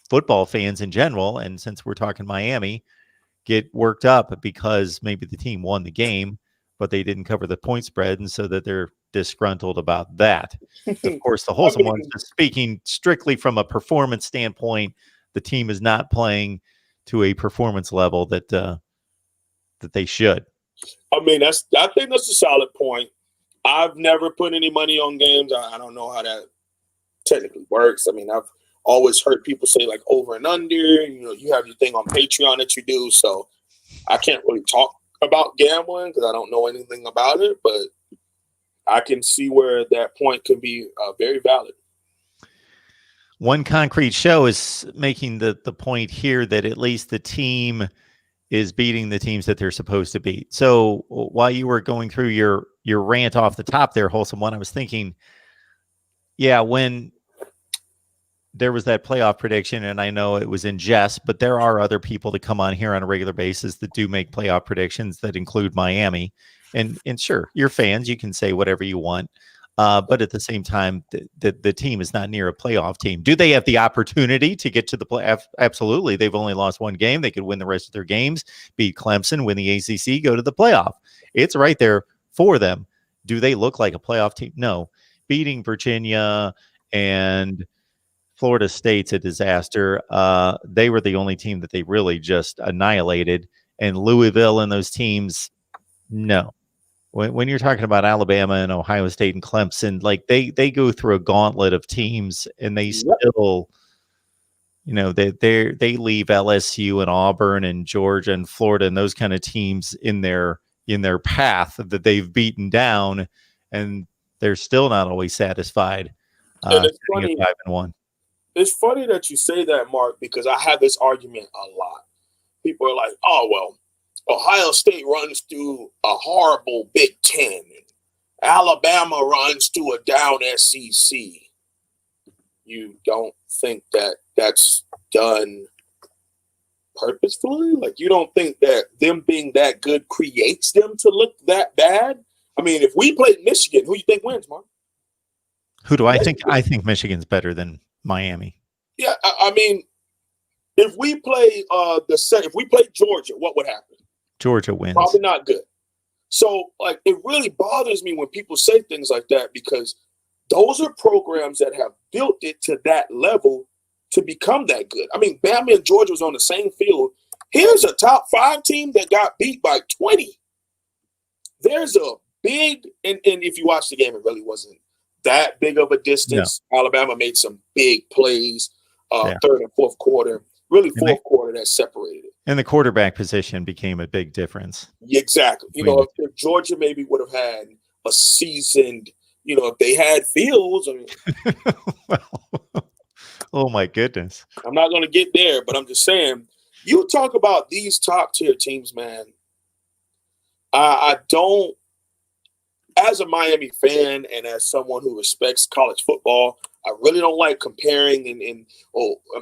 football fans in general, and since we're talking Miami, get worked up because maybe the team won the game, but they didn't cover the point spread, and so that they're disgruntled about that. Of course, the wholesome ones, speaking strictly from a performance standpoint, the team is not playing to a performance level that they should.
I mean, I think that's a solid point. I've never put any money on games. I don't know how that technically works. I mean, I've always heard people say like over and under, you have your thing on Patreon that you do. So I can't really talk about gambling because I don't know anything about it, but I can see where that point can be very valid.
One Concrete Show is making the point here that at least the team is beating the teams that they're supposed to beat. So while you were going through your rant off the top there, Wholesome One, I was thinking, yeah, when there was that playoff prediction, and I know it was in jest, but there are other people that come on here on a regular basis that do make playoff predictions that include Miami. And sure, you're fans, you can say whatever you want. But at the same time, the team is not near a playoff team. Do they have the opportunity to get to the playoff? Absolutely. They've only lost one game. They could win the rest of their games, beat Clemson, win the ACC, go to the playoff. It's right there for them. Do they look like a playoff team? No. Beating Virginia and Florida State's a disaster. They were the only team that they really just annihilated. And Louisville and those teams, no. When you're talking about Alabama and Ohio State and Clemson, like they go through a gauntlet of teams, and they still, they leave LSU and Auburn and Georgia and Florida and those kind of teams in their path that they've beaten down, and they're still not always satisfied.
And it's funny.
5-1.
It's funny that you say that, Mark, because I have this argument a lot. People are like, "Oh well, Ohio State runs through a horrible Big Ten. And Alabama runs through a down SEC." You don't think that that's done purposefully? Like, you don't think that them being that good creates them to look that bad? I mean, if we played Michigan, who you think wins, Mark?
Who do I think? I think Michigan's better than Miami.
Yeah, I mean, if we play if we play Georgia, what would happen?
Georgia wins.
Probably not good. So, like, it really bothers me when people say things like that, because those are programs that have built it to that level to become that good. I mean, Bama and Georgia was on the same field. Here's a top 5 team that got beat by 20. There's a big, and if you watch the game, it really wasn't that big of a distance. No. Alabama made some big plays, third and fourth quarter. Really, fourth quarter that separated it.
And the quarterback position became a big difference.
Exactly. If Georgia maybe would have had a seasoned, if they had Fields. I mean,
well, oh, my goodness.
I'm not going to get there, but I'm just saying, you talk about these top-tier teams, man. I don't, as a Miami fan and as someone who respects college football, I really don't like comparing and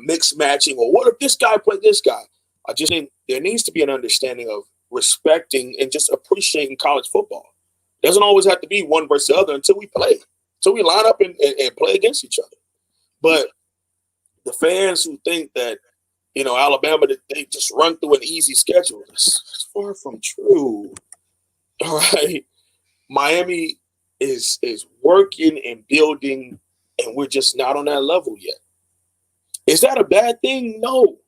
mixed matching, or what if this guy played this guy? I just think there needs to be an understanding of respecting and just appreciating college football. It doesn't always have to be one versus the other until we play. So we line up and play against each other. But the fans who think that, Alabama, they just run through an easy schedule, that's far from true. All right. Miami is working and building, and we're just not on that level yet. Is that a bad thing? No.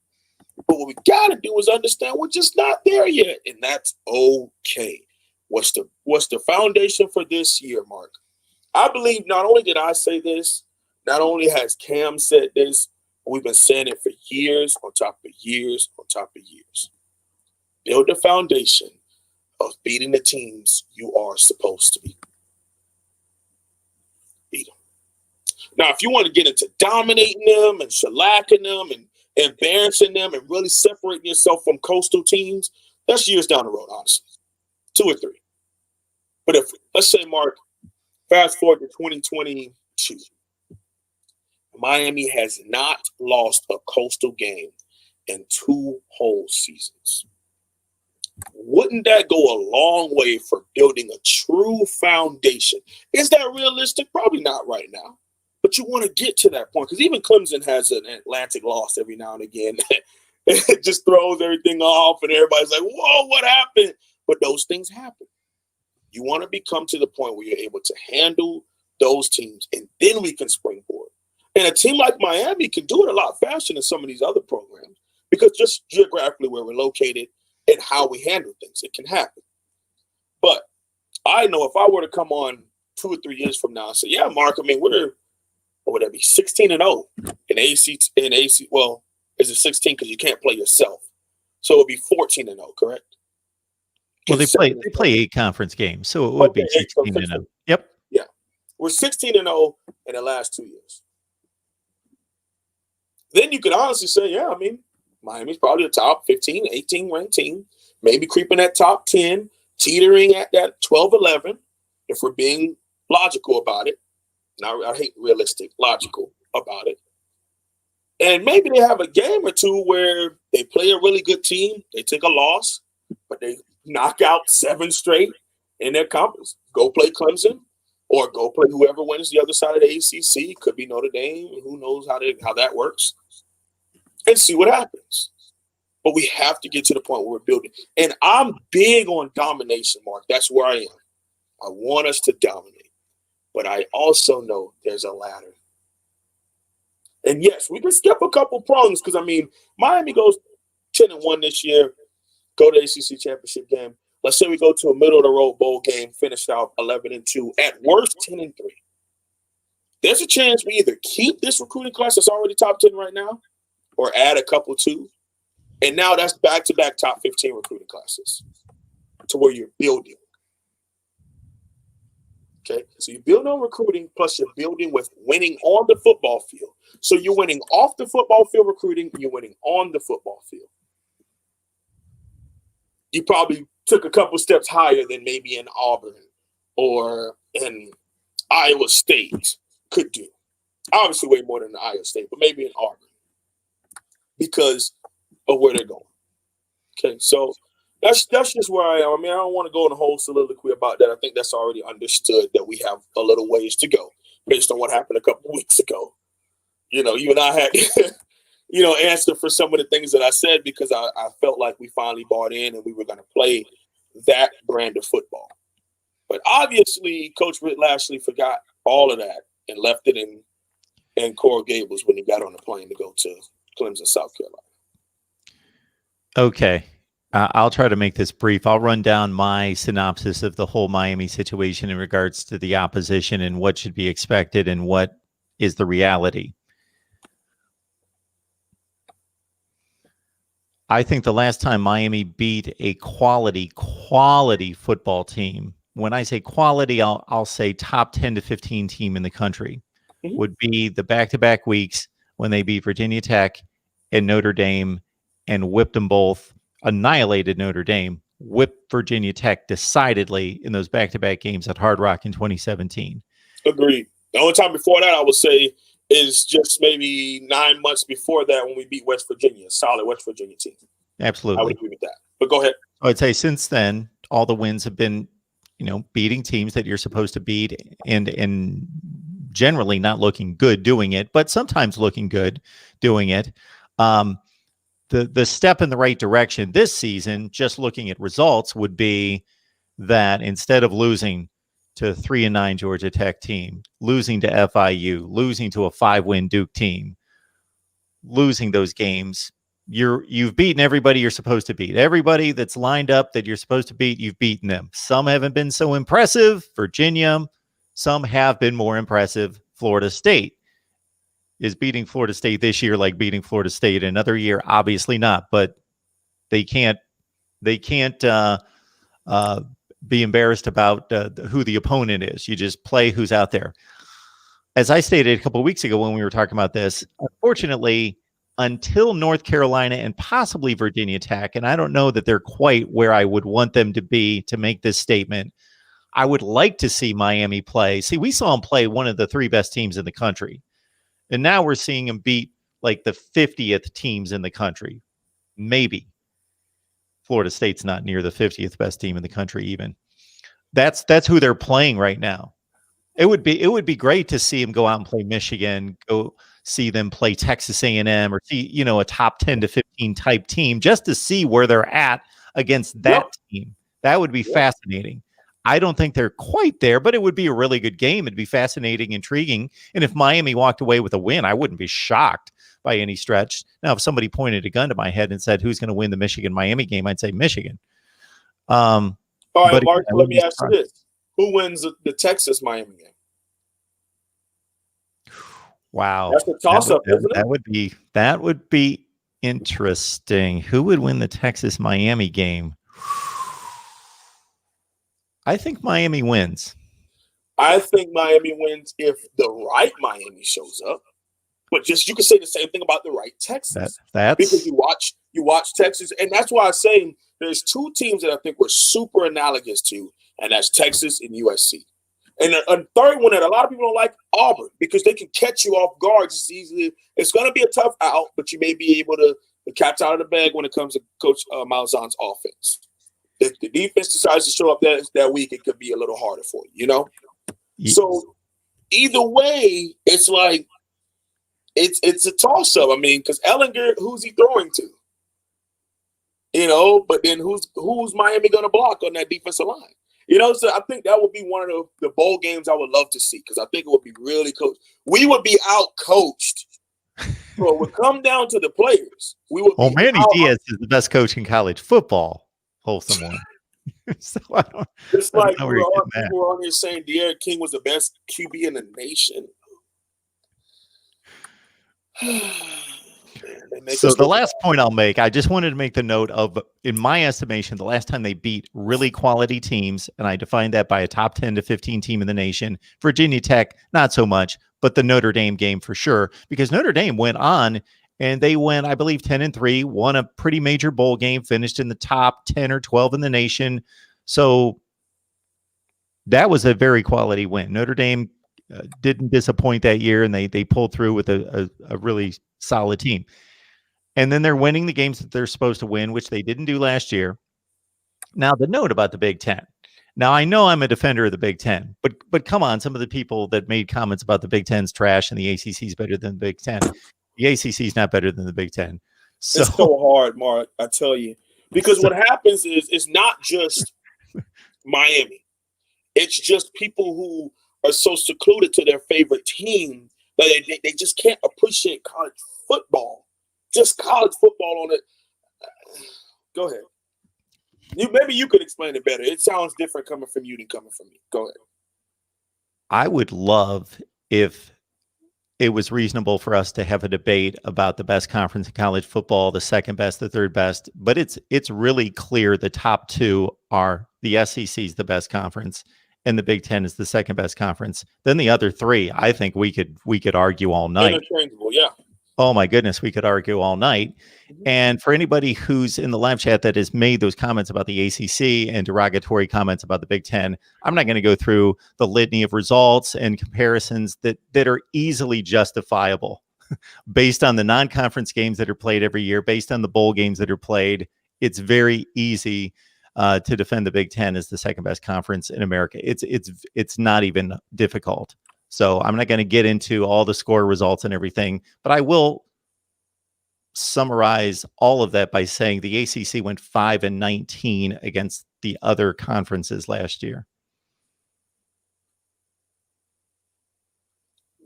But what we got to do is understand we're just not there yet, and that's okay. What's the foundation for this year, Mark? I believe not only did I say this, not only has Cam said this, but we've been saying it for years on top of years on top of years. Build a foundation of beating the teams you are supposed to beat. Beat them. Now, if you want to get into dominating them and shellacking them and embarrassing them and really separating yourself from coastal teams, that's years down the road, honestly. 2 or 3. But if, let's say, Mark, fast forward to 2022, Miami has not lost a coastal game in 2 whole seasons. Wouldn't that go a long way for building a true foundation? Is that realistic? Probably not right now. But you want to get to that point, because even Clemson has an Atlantic loss every now and again. It just throws everything off, and everybody's like, whoa, what happened? But those things happen. You want to become to the point where you're able to handle those teams, and then we can springboard. And a team like Miami can do it a lot faster than some of these other programs, because just geographically where we're located and how we handle things, it can happen. But I know if I were to come on 2 or 3 years from now and say, yeah, Mark, I mean, what would that be? 16-0 in AC. Well, is it 16 because you can't play yourself? So it would be 14-0, correct?
Well, they play 8 conference games, so it would be 16-0. Yep.
Yeah. We're 16-0 in the last 2 years. Then you could honestly say, yeah, I mean, Miami's probably a top 15, 18 ranked team, maybe creeping at top 10, teetering at that 12, 11, if we're being logical about it. Now, I hate realistic, logical about it. And maybe they have a game or two where they play a really good team, they take a loss, but they knock out 7 straight in their conference. Go play Clemson or go play whoever wins the other side of the ACC. Could be Notre Dame. Who knows how that works. And see what happens. But we have to get to the point where we're building. And I'm big on domination, Mark. That's where I am. I want us to dominate. But I also know there's a ladder. And yes, we can skip a couple prongs because, I mean, Miami goes 10-1 this year, go to the ACC championship game. Let's say we go to a middle-of-the-road bowl game, finish out 11-2, at worst 10-3. There's a chance we either keep this recruiting class that's already top 10 right now or add a couple too. And now that's back-to-back top 15 recruiting classes to where you're building. Okay, so you build on recruiting, plus you're building with winning on the football field. So you're winning off the football field recruiting, you're winning on the football field. You probably took a couple steps higher than maybe in Auburn or in Iowa State could do. Obviously way more than Iowa State, but maybe in Auburn because of where they're going. Okay, so that's just where I am. I mean, I don't want to go in a whole soliloquy about that. I think that's already understood that we have a little ways to go based on what happened a couple of weeks ago. You know, you and I had, answer for some of the things that I said because I felt like we finally bought in and we were going to play that brand of football. But obviously, Coach Britt Lashley forgot all of that and left it in Coral Gables when he got on the plane to go to Clemson, South Carolina.
Okay. I'll try to make this brief. I'll run down my synopsis of the whole Miami situation in regards to the opposition and what should be expected and what is the reality. I think the last time Miami beat a quality football team, when I say quality, I'll say top 10 to 15 team in the country, would be the back-to-back weeks when they beat Virginia Tech and Notre Dame and whipped them both. Annihilated Notre Dame, whipped Virginia Tech decidedly in those back-to-back games at Hard Rock in 2017.
Agreed. The only time before that I would say is just maybe 9 months before that when we beat West Virginia, a solid West Virginia team.
Absolutely.
I would agree with that. But go ahead.
I'd say since then, all the wins have been, beating teams that you're supposed to beat and generally not looking good doing it, but sometimes looking good doing it. The step in the right direction this season, just looking at results, would be that instead of losing to a 3-9 Georgia Tech team, losing to FIU, losing to a 5-win Duke team, losing those games, you've beaten everybody you're supposed to beat. Everybody that's lined up that you're supposed to beat, you've beaten them. Some haven't been so impressive, Virginia. Some have been more impressive, Florida State. Is beating Florida State this year like beating Florida State another year? Obviously not, but they can't be embarrassed about who the opponent is. You just play who's out there. As I stated a couple of weeks ago when we were talking about this, unfortunately, until North Carolina and possibly Virginia Tech, and I don't know that they're quite where I would want them to be to make this statement, I would like to see Miami play. See, we saw them play one of the 3 best teams in the country. And now we're seeing them beat like the 50th teams in the country. Maybe. Florida State's not near the 50th best team in the country even. That's who they're playing right now. It would be great to see them go out and play Michigan, go see them play Texas A&M or see, a top 10 to 15 type team just to see where they're at against that team. That would be fascinating. I don't think they're quite there, but it would be a really good game. It'd be fascinating, intriguing. And if Miami walked away with a win, I wouldn't be shocked by any stretch. Now, if somebody pointed a gun to my head and said, who's going to win the Michigan-Miami game, I'd say Michigan.
All right, Mark, let me ask you this. Who wins the Texas-Miami game?
Wow.
That's a toss-up, isn't
it? That would be interesting. Who would win the Texas-Miami game? I think Miami wins.
I think Miami wins if the right Miami shows up. But you could say the same thing about the right Texas.
That's
because you watch Texas, and that's why I say there's 2 teams that I think we're super analogous to, and that's Texas and USC. And a third one that a lot of people don't like, Auburn, because they can catch you off guard just easily. It's going to be a tough out, but you may be able to the cat's out of the bag when it comes to Coach Malzahn's offense. If the defense decides to show up that week, it could be a little harder for you,
Yes.
So either way, it's like it's a toss-up. I mean, because Ellinger, who's he throwing to? But then who's Miami going to block on that defensive line? So I think that would be one of the bowl games I would love to see because I think it would be really coached. We would be out-coached So it would come down to the players. We would.
Well, Manny Diaz is the best coach in college football. Wholesome one. So I don't
like
know where you're getting that.
people were on here saying De'Aaron King was the best QB in the nation.
So the last point I'll make, I just wanted to make the note of, in my estimation, the last time they beat really quality teams, and I defined that by a top 10 to 15 team in the nation. Virginia Tech, not so much, but the Notre Dame game for sure, because Notre Dame went on and they went, I believe, 10-3, won a pretty major bowl game, finished in the top 10 or 12 in the nation. So that was a very quality win. Notre Dame didn't disappoint that year, and they pulled through with a really solid team. And then they're winning the games that they're supposed to win, which they didn't do last year. Now, the note about the Big Ten. Now, I know I'm a defender of the Big Ten, but come on, some of the people that made comments about the Big Ten's trash and the ACC is better than the Big Ten. The ACC is not better than the Big Ten. So,
it's so hard, Mark, I tell you. Because what happens is it's not just Miami. It's just people who are so secluded to their favorite team that they just can't appreciate college football. Just college football on it. Go ahead. Maybe you could explain it better. It sounds different coming from you than coming from me. Go ahead.
I would love if it was reasonable for us to have a debate about the best conference in college football, the second best, the third best, but it's really clear the top two are the SEC is the best conference and the Big Ten is the second best conference. Then the other three, I think we could argue all night.
Interchangeable, yeah.
Oh my goodness, we could argue all night. And for anybody who's in the live chat that has made those comments about the ACC and derogatory comments about the Big Ten, I'm not going to go through the litany of results and comparisons that are easily justifiable based on the non-conference games that are played every year, based on the bowl games that are played. It's very easy to defend the Big Ten as the second best conference in America. It's not even difficult. So I'm not going to get into all the score results and everything, but I will summarize all of that by saying the ACC went 5-19 against the other conferences last year.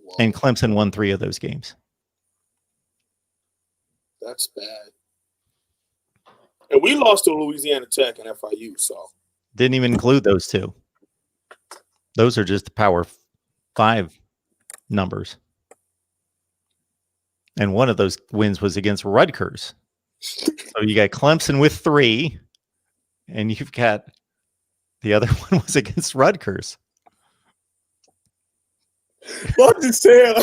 Whoa. And Clemson won 3 of those games.
That's bad. And we lost to Louisiana Tech and FIU, so.
Didn't even include those 2. Those are just the Power 5 numbers. And one of those wins was against Rutgers. So you got Clemson with 3, and you've got the other one was against Rutgers.
What did you say?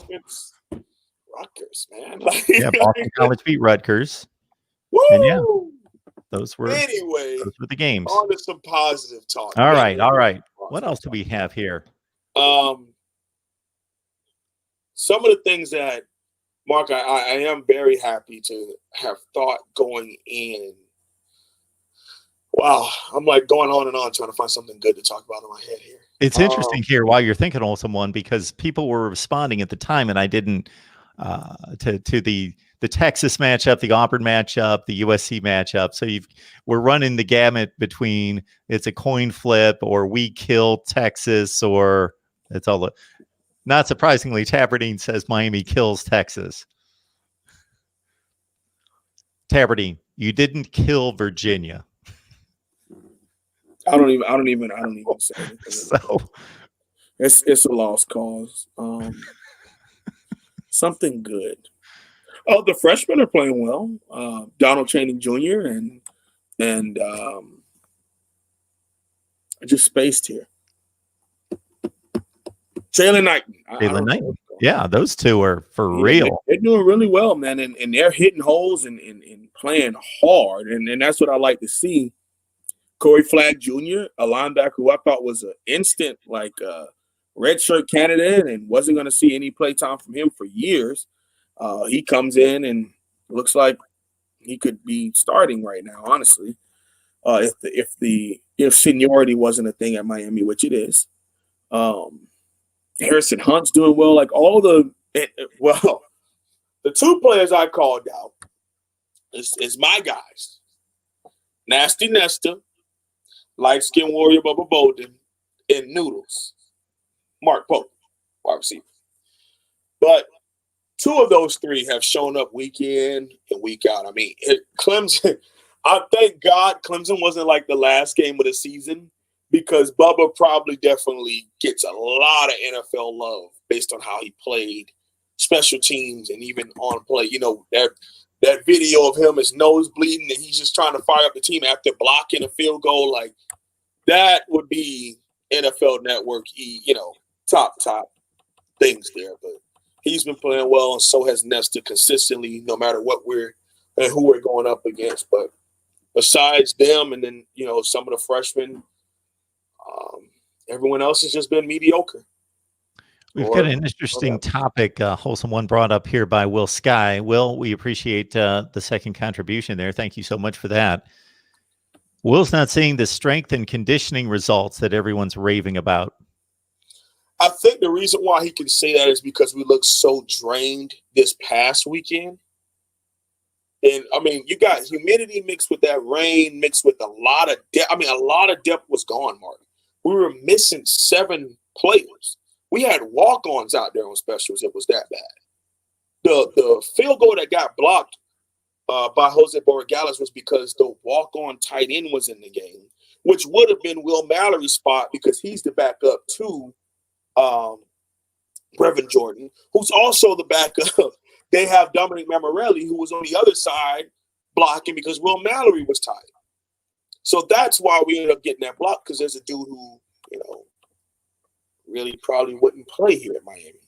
It's Rutgers, man.
Yeah, Boston College beat Rutgers.
Woo!
And yeah, those were the games.
On to some positive talk.
All right. What else do we have here?
Some of the things that, Mark, I am very happy to have thought going in. Wow, I'm like going on and on trying to find something good to talk about in my head here.
It's interesting here while you're thinking of someone, because people were responding at the time, and I didn't to the Texas matchup, the Auburn matchup, the USC matchup. So we're running the gamut between it's a coin flip or we kill Texas, or it's all. Not surprisingly, Tabardine says Miami kills Texas. Tabardine, you didn't kill Virginia.
I don't even say anything.
So
it's a lost cause. Something good. Oh, the freshmen are playing well. Donald Channing Jr. and I just spaced here. Jalen Knighton.
Yeah, those 2 are for real.
They're doing really well, man, and they're hitting holes and playing hard, and that's what I like to see. Corey Flagg Jr., a linebacker who I thought was an instant redshirt candidate and wasn't going to see any play time from him for years. He comes in and looks like he could be starting right now, honestly. If seniority wasn't a thing at Miami, which it is. Harrison Hunt's doing well. Like the 2 players I called out is my guys. Nasty Nesta, Light Skin Warrior Bubba Bolden, and Noodles. Mark Pope, wide receiver. But two of those three have shown up week in and week out. I mean, Clemson, I thank God Clemson wasn't like the last game of the season, because Bubba probably definitely gets a lot of NFL love based on how he played special teams and even on play. You know, that video of him, his nose bleeding, and he's just trying to fire up the team after blocking a field goal. Like, that would be NFL Network, you know, top things there. But he's been playing well, and so has Nesta consistently, no matter what and who we're going up against. But besides them, and then, you know, some of the freshmen, everyone else has just been mediocre.
We've got an interesting topic, wholesome one brought up here by Will Sky. Will, we appreciate the second contribution there. Thank you so much for that. Will's not seeing the strength and conditioning results that everyone's raving about.
I think the reason why he can say that is because we look so drained this past weekend. And, I mean, you got humidity mixed with that rain, mixed with a lot of depth. I mean, a lot of depth was gone, Mark. We were missing 7 players. We had walk-ons out there on specials. It was that bad. The field goal that got blocked by Jose Borregales was because the walk-on tight end was in the game, which would have been Will Mallory's spot because he's the backup to Brevin Jordan, who's also the backup. They have Dominic Mammarelli, who was on the other side blocking because Will Mallory was tired. So that's why we ended up getting that block, because there's a dude who, you know, really probably wouldn't play here at Miami,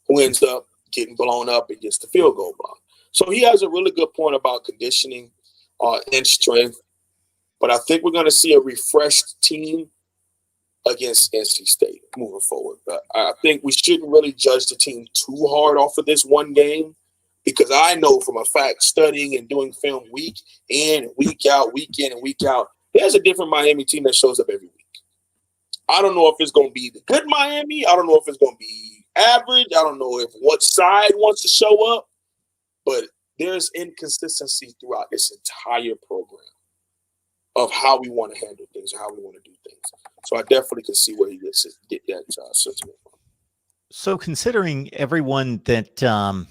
who ends up getting blown up and gets the field goal block. So he has a really good point about conditioning and strength. But I think we're going to see a refreshed team against NC State moving forward. But I think we shouldn't really judge the team too hard off of this one game, because I know from a fact, studying and doing film week in and week out, week in and week out, there's a different Miami team that shows up every week. I don't know if it's going to be the good Miami. I don't know if it's going to be average. I don't know if what side wants to show up. But there's inconsistency throughout this entire program of how we want to handle things, how we want to do things. So I definitely can see where he gets get that sentiment from.
So considering everyone that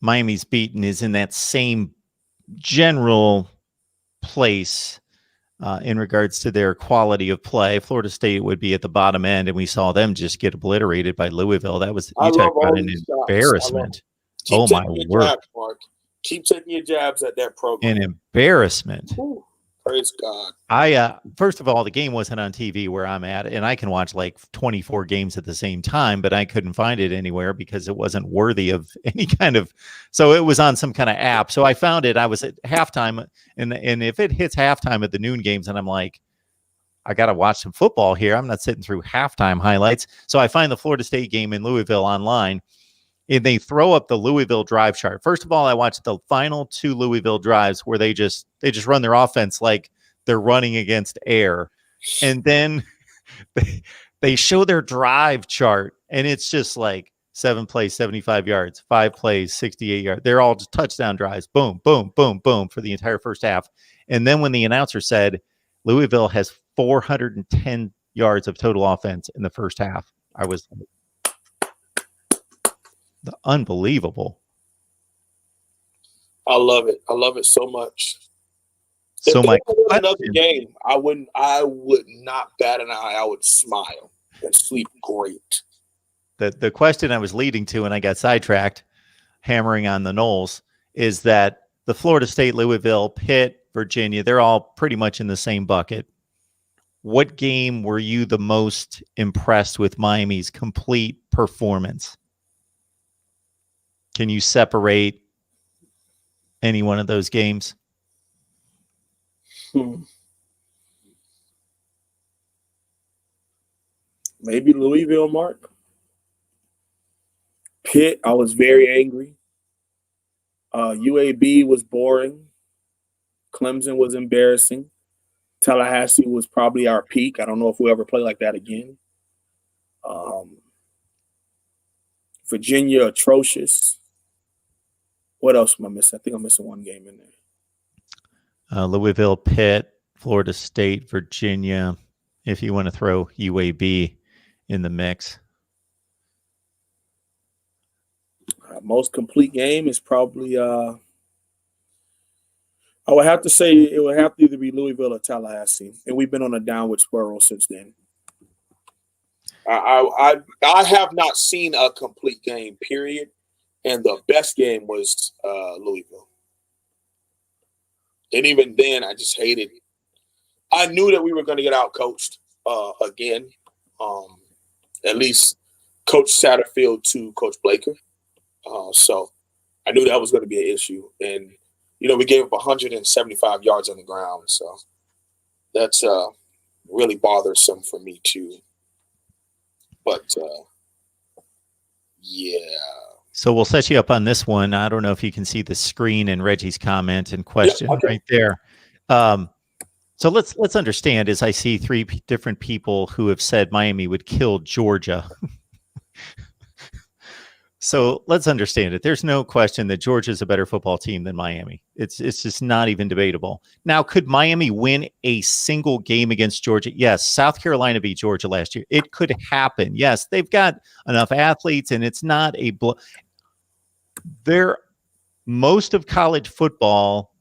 Miami's beaten is in that same general place in regards to their quality of play, Florida State would be at the bottom end, and we saw them just get obliterated by Louisville. That was, you talk about an embarrassment. Oh my word!
Jabs, Mark. Keep taking your jabs at that program.
An embarrassment.
Ooh, praise God.
First of all, the game wasn't on TV where I'm at, and I can watch like 24 games at the same time, but I couldn't find it anywhere because it wasn't worthy of any kind of. So it was on some kind of app. So I found it. I was at halftime, and if it hits halftime at the noon games, and I'm like, I got to watch some football here. I'm not sitting through halftime highlights. So I find the Florida State game in Louisville online. And they throw up the Louisville drive chart. First of all, I watched the final 2 Louisville drives where they just run their offense like they're running against air. And then they show their drive chart, and it's just like 7 plays, 75 yards, 5 plays, 68 yards. They're all just touchdown drives. Boom, boom, boom, boom for the entire first half. And then when the announcer said Louisville has 410 yards of total offense in the first half, I was like, unbelievable.
I love it. I love it so much.
So
if
my
another game, I would not bat an eye. I would smile and sleep great.
The question I was leading to, and I got sidetracked, hammering on the Noles, is that the Florida State, Louisville, Pitt, Virginia, they're all pretty much in the same bucket. What game were you the most impressed with Miami's complete performance? Can you separate any one of those games?
Maybe Louisville, Mark. Pitt, I was very angry. UAB was boring. Clemson was embarrassing. Tallahassee was probably our peak. I don't know if we'll ever play like that again. Virginia, atrocious. What else am I missing? I think I'm missing one game in there.
Louisville, Pitt, Florida State, Virginia, if you want to throw UAB in the mix.
most complete game is probably I would have to say it would have to either be Louisville or Tallahassee, and we've been on a downward spiral since then. I have not seen a complete game, period, and the best game was Louisville. And even then, I just hated it. I knew that we were going to get out-coached again, at least Coach Satterfield to Coach Blaker. So I knew that was going to be an issue. And, we gave up 175 yards on the ground. So that's really bothersome for me too. But, yeah.
So we'll set you up on this one. I don't know if you can see the screen and Reggie's comment and question right there. So let's understand, as I see three different people who have said Miami would kill Georgia. So let's understand it. There's no question that Georgia's a better football team than Miami. It's just not even debatable. Now, could Miami win a single game against Georgia? Yes. South Carolina beat Georgia last year. It could happen. Yes, they've got enough athletes, and it's not a most of college football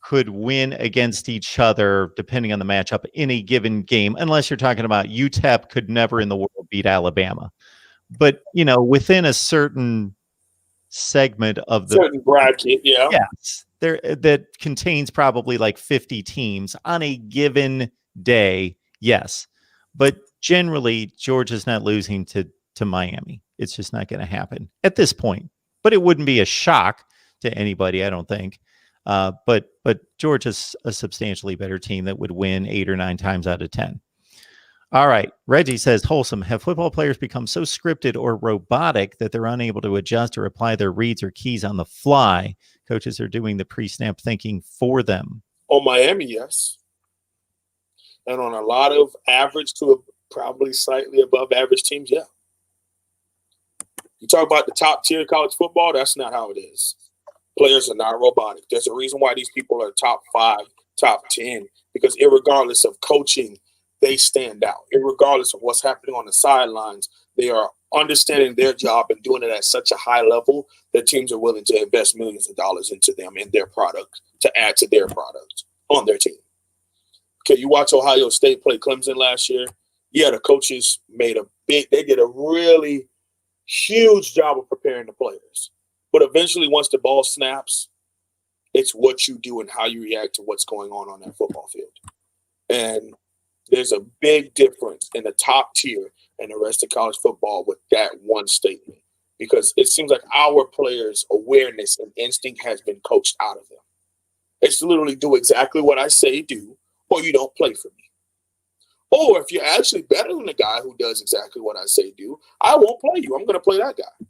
could win against each other depending on the matchup in a given game, unless you're talking about UTEP could never in the world beat Alabama. But, within a certain segment of the
certain bracket,
yes, that contains probably like 50 teams on a given day, yes. But generally, Georgia's not losing to Miami. It's just not going to happen at this point. But it wouldn't be a shock to anybody, I don't think. But Georgia's a substantially better team that would win 8 or 9 times out of 10. All right. Reggie says, Wholesome, have football players become so scripted or robotic that they're unable to adjust or apply their reads or keys on the fly? Coaches are doing the pre-snap thinking for them.
On Miami, yes. And on a lot of average to probably slightly above average teams, yeah. You talk about the top tier college football, that's not how it is. Players are not robotic. There's a reason why these people are top 5, top 10, because irregardless of coaching, they stand out. Irregardless of what's happening on the sidelines, they are understanding their job and doing it at such a high level that teams are willing to invest millions of dollars into them and their product to add to their product on their team. Okay, you watch Ohio State play Clemson last year. Yeah, the coaches they did a really huge job of preparing the players. But eventually, once the ball snaps, it's what you do and how you react to what's going on that football field. And there's a big difference in the top tier and the rest of college football with that one statement, because it seems like our players' awareness and instinct has been coached out of them. It's literally do exactly what I say do, or you don't play for me. Or if you're actually better than the guy who does exactly what I say do, I won't play you. I'm going to play that guy.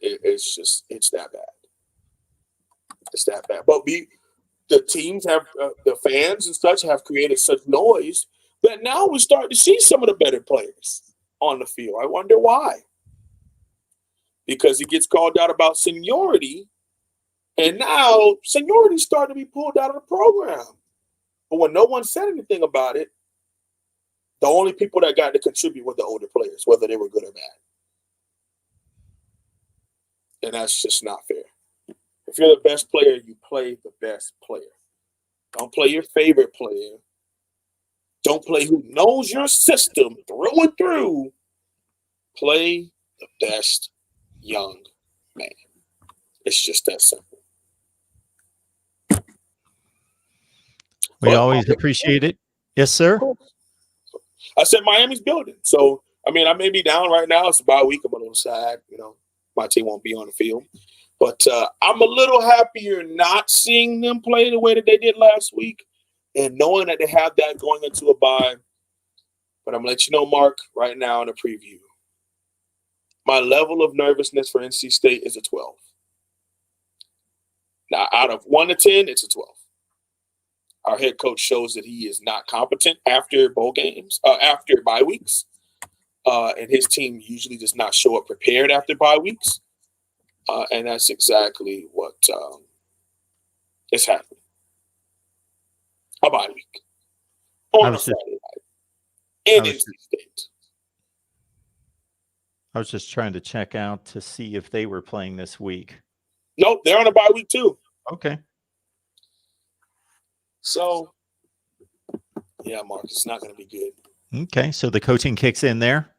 It's that bad. It's that bad. But the teams have, the fans and such have created such noise that now we're starting to see some of the better players on the field. I wonder why. Because he gets called out about seniority, and now seniority's starting to be pulled out of the program. But when no one said anything about it, the only people that got to contribute were the older players, whether they were good or bad. And that's just not fair. If you're the best player, you play the best player. Don't play your favorite player. Don't play who knows your system through and through. Play the best young man. It's just that simple.
We always appreciate it. Yes, sir.
I said Miami's building. So, I may be down right now. It's about a week. I'm a little sad. My team won't be on the field. But I'm a little happier not seeing them play the way that they did last week and knowing that they have that going into a bye. But I'm going to let you know, Mark, right now in a preview. My level of nervousness for NC State is a 12. Now, out of 1 to 10, it's a 12. Our head coach shows that he is not competent after bowl games, after bye weeks. And his team usually does not show up prepared after bye weeks. And that's exactly what is happening. A bye week on a Friday night in NC State.
I was just trying to check out to see if they were playing this week.
Nope, they're on a bye week too.
Okay.
So, yeah, Mark, it's not going to be good.
Okay, so the coaching kicks in there.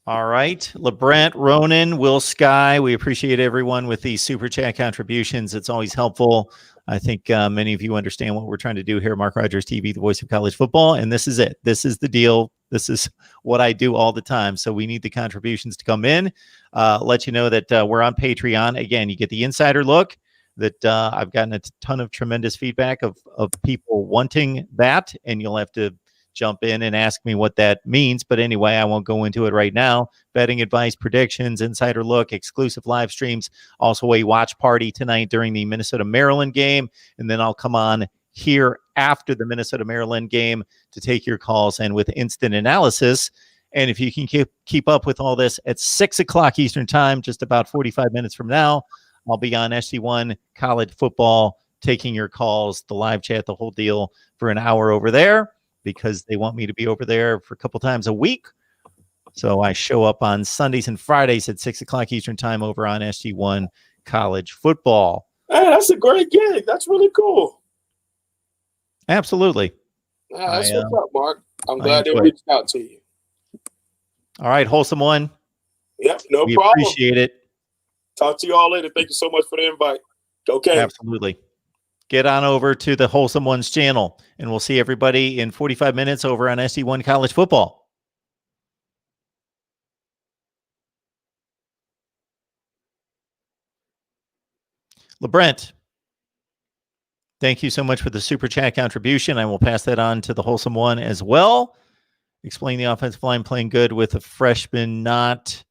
All right. LeBrant, Ronan, Will Sky, we appreciate everyone with these super chat contributions. It's always helpful. I think many of you understand what we're trying to do here at Mark Rogers TV, the voice of college football. And this is it. This is the deal. This is what I do all the time. So we need the contributions to come in. Let you know that we're on Patreon. Again, you get the insider look that I've gotten a ton of tremendous feedback of people wanting that. And you'll have to jump in and ask me what that means. But anyway, I won't go into it right now. Betting advice, predictions, insider look, exclusive live streams, also a watch party tonight during the Minnesota-Maryland game. And then I'll come on here after the Minnesota-Maryland game to take your calls and with instant analysis. And if you can keep up with all this at 6 o'clock Eastern time, just about 45 minutes from now, I'll be on SG1 College Football, taking your calls, the live chat, the whole deal for an hour over there, because they want me to be over there for a couple times a week. So I show up on Sundays and Fridays at 6 o'clock Eastern time over on SG1 College Football.
Hey, that's a great gig. That's really cool.
Absolutely.
That's what's up, Mark. I'm glad they reached out to you.
All right, wholesome one.
Yep, no
we
problem.
Appreciate it.
Talk to you all later. Thank you so much for the invite. Okay.
Absolutely. Get on over to the Wholesome Ones channel, and we'll see everybody in 45 minutes over on SG1 College Football. LeBrant, thank you so much for the super chat contribution. I will pass that on to the Wholesome One as well. Explain the offensive line playing good with a freshman, not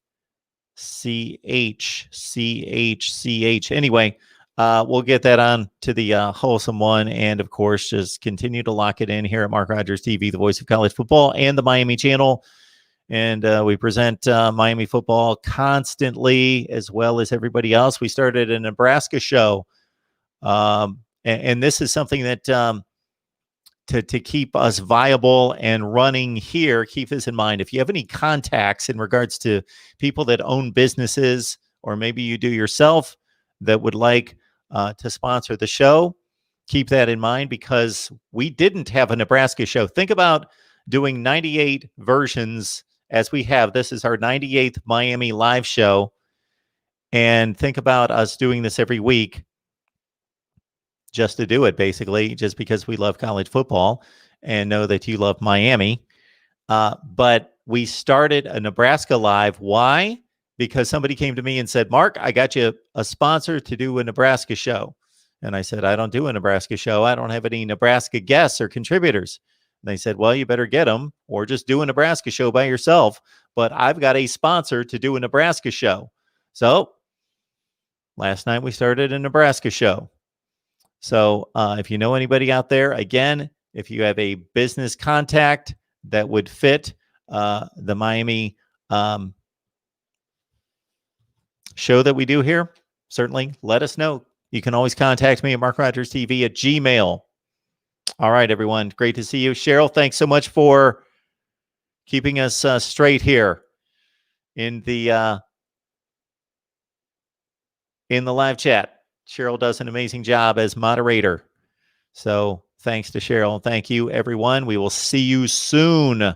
CH. Anyway, we'll get that on to the Wholesome One. And of course, just continue to lock it in here at Mark Rogers TV, the voice of college football, and the Miami channel. And we present Miami football constantly, as well as everybody else. We started a Nebraska show. And this is something that to keep us viable and running here, keep this in mind. If you have any contacts in regards to people that own businesses, or maybe you do yourself, that would like to sponsor the show, keep that in mind, because we didn't have a Nebraska show. Think about doing 98 versions as we have. This is our 98th Miami live show. And think about us doing this every week just to do it, basically, just because we love college football and know that you love Miami. But we started a Nebraska live. Why? Because somebody came to me and said, Mark, I got you a sponsor to do a Nebraska show. And I said, I don't do a Nebraska show. I don't have any Nebraska guests or contributors. And they said, well, you better get them, or just do a Nebraska show by yourself. But I've got a sponsor to do a Nebraska show. So last night we started a Nebraska show. So if you know anybody out there, again, if you have a business contact that would fit the Miami show that we do here, certainly let us know. You can always contact me at MarkRogersTV at Gmail. All right, everyone. Great to see you. Cheryl, thanks so much for keeping us straight here in the live chat. Cheryl does an amazing job as moderator. So thanks to Cheryl. Thank you, everyone. We will see you soon.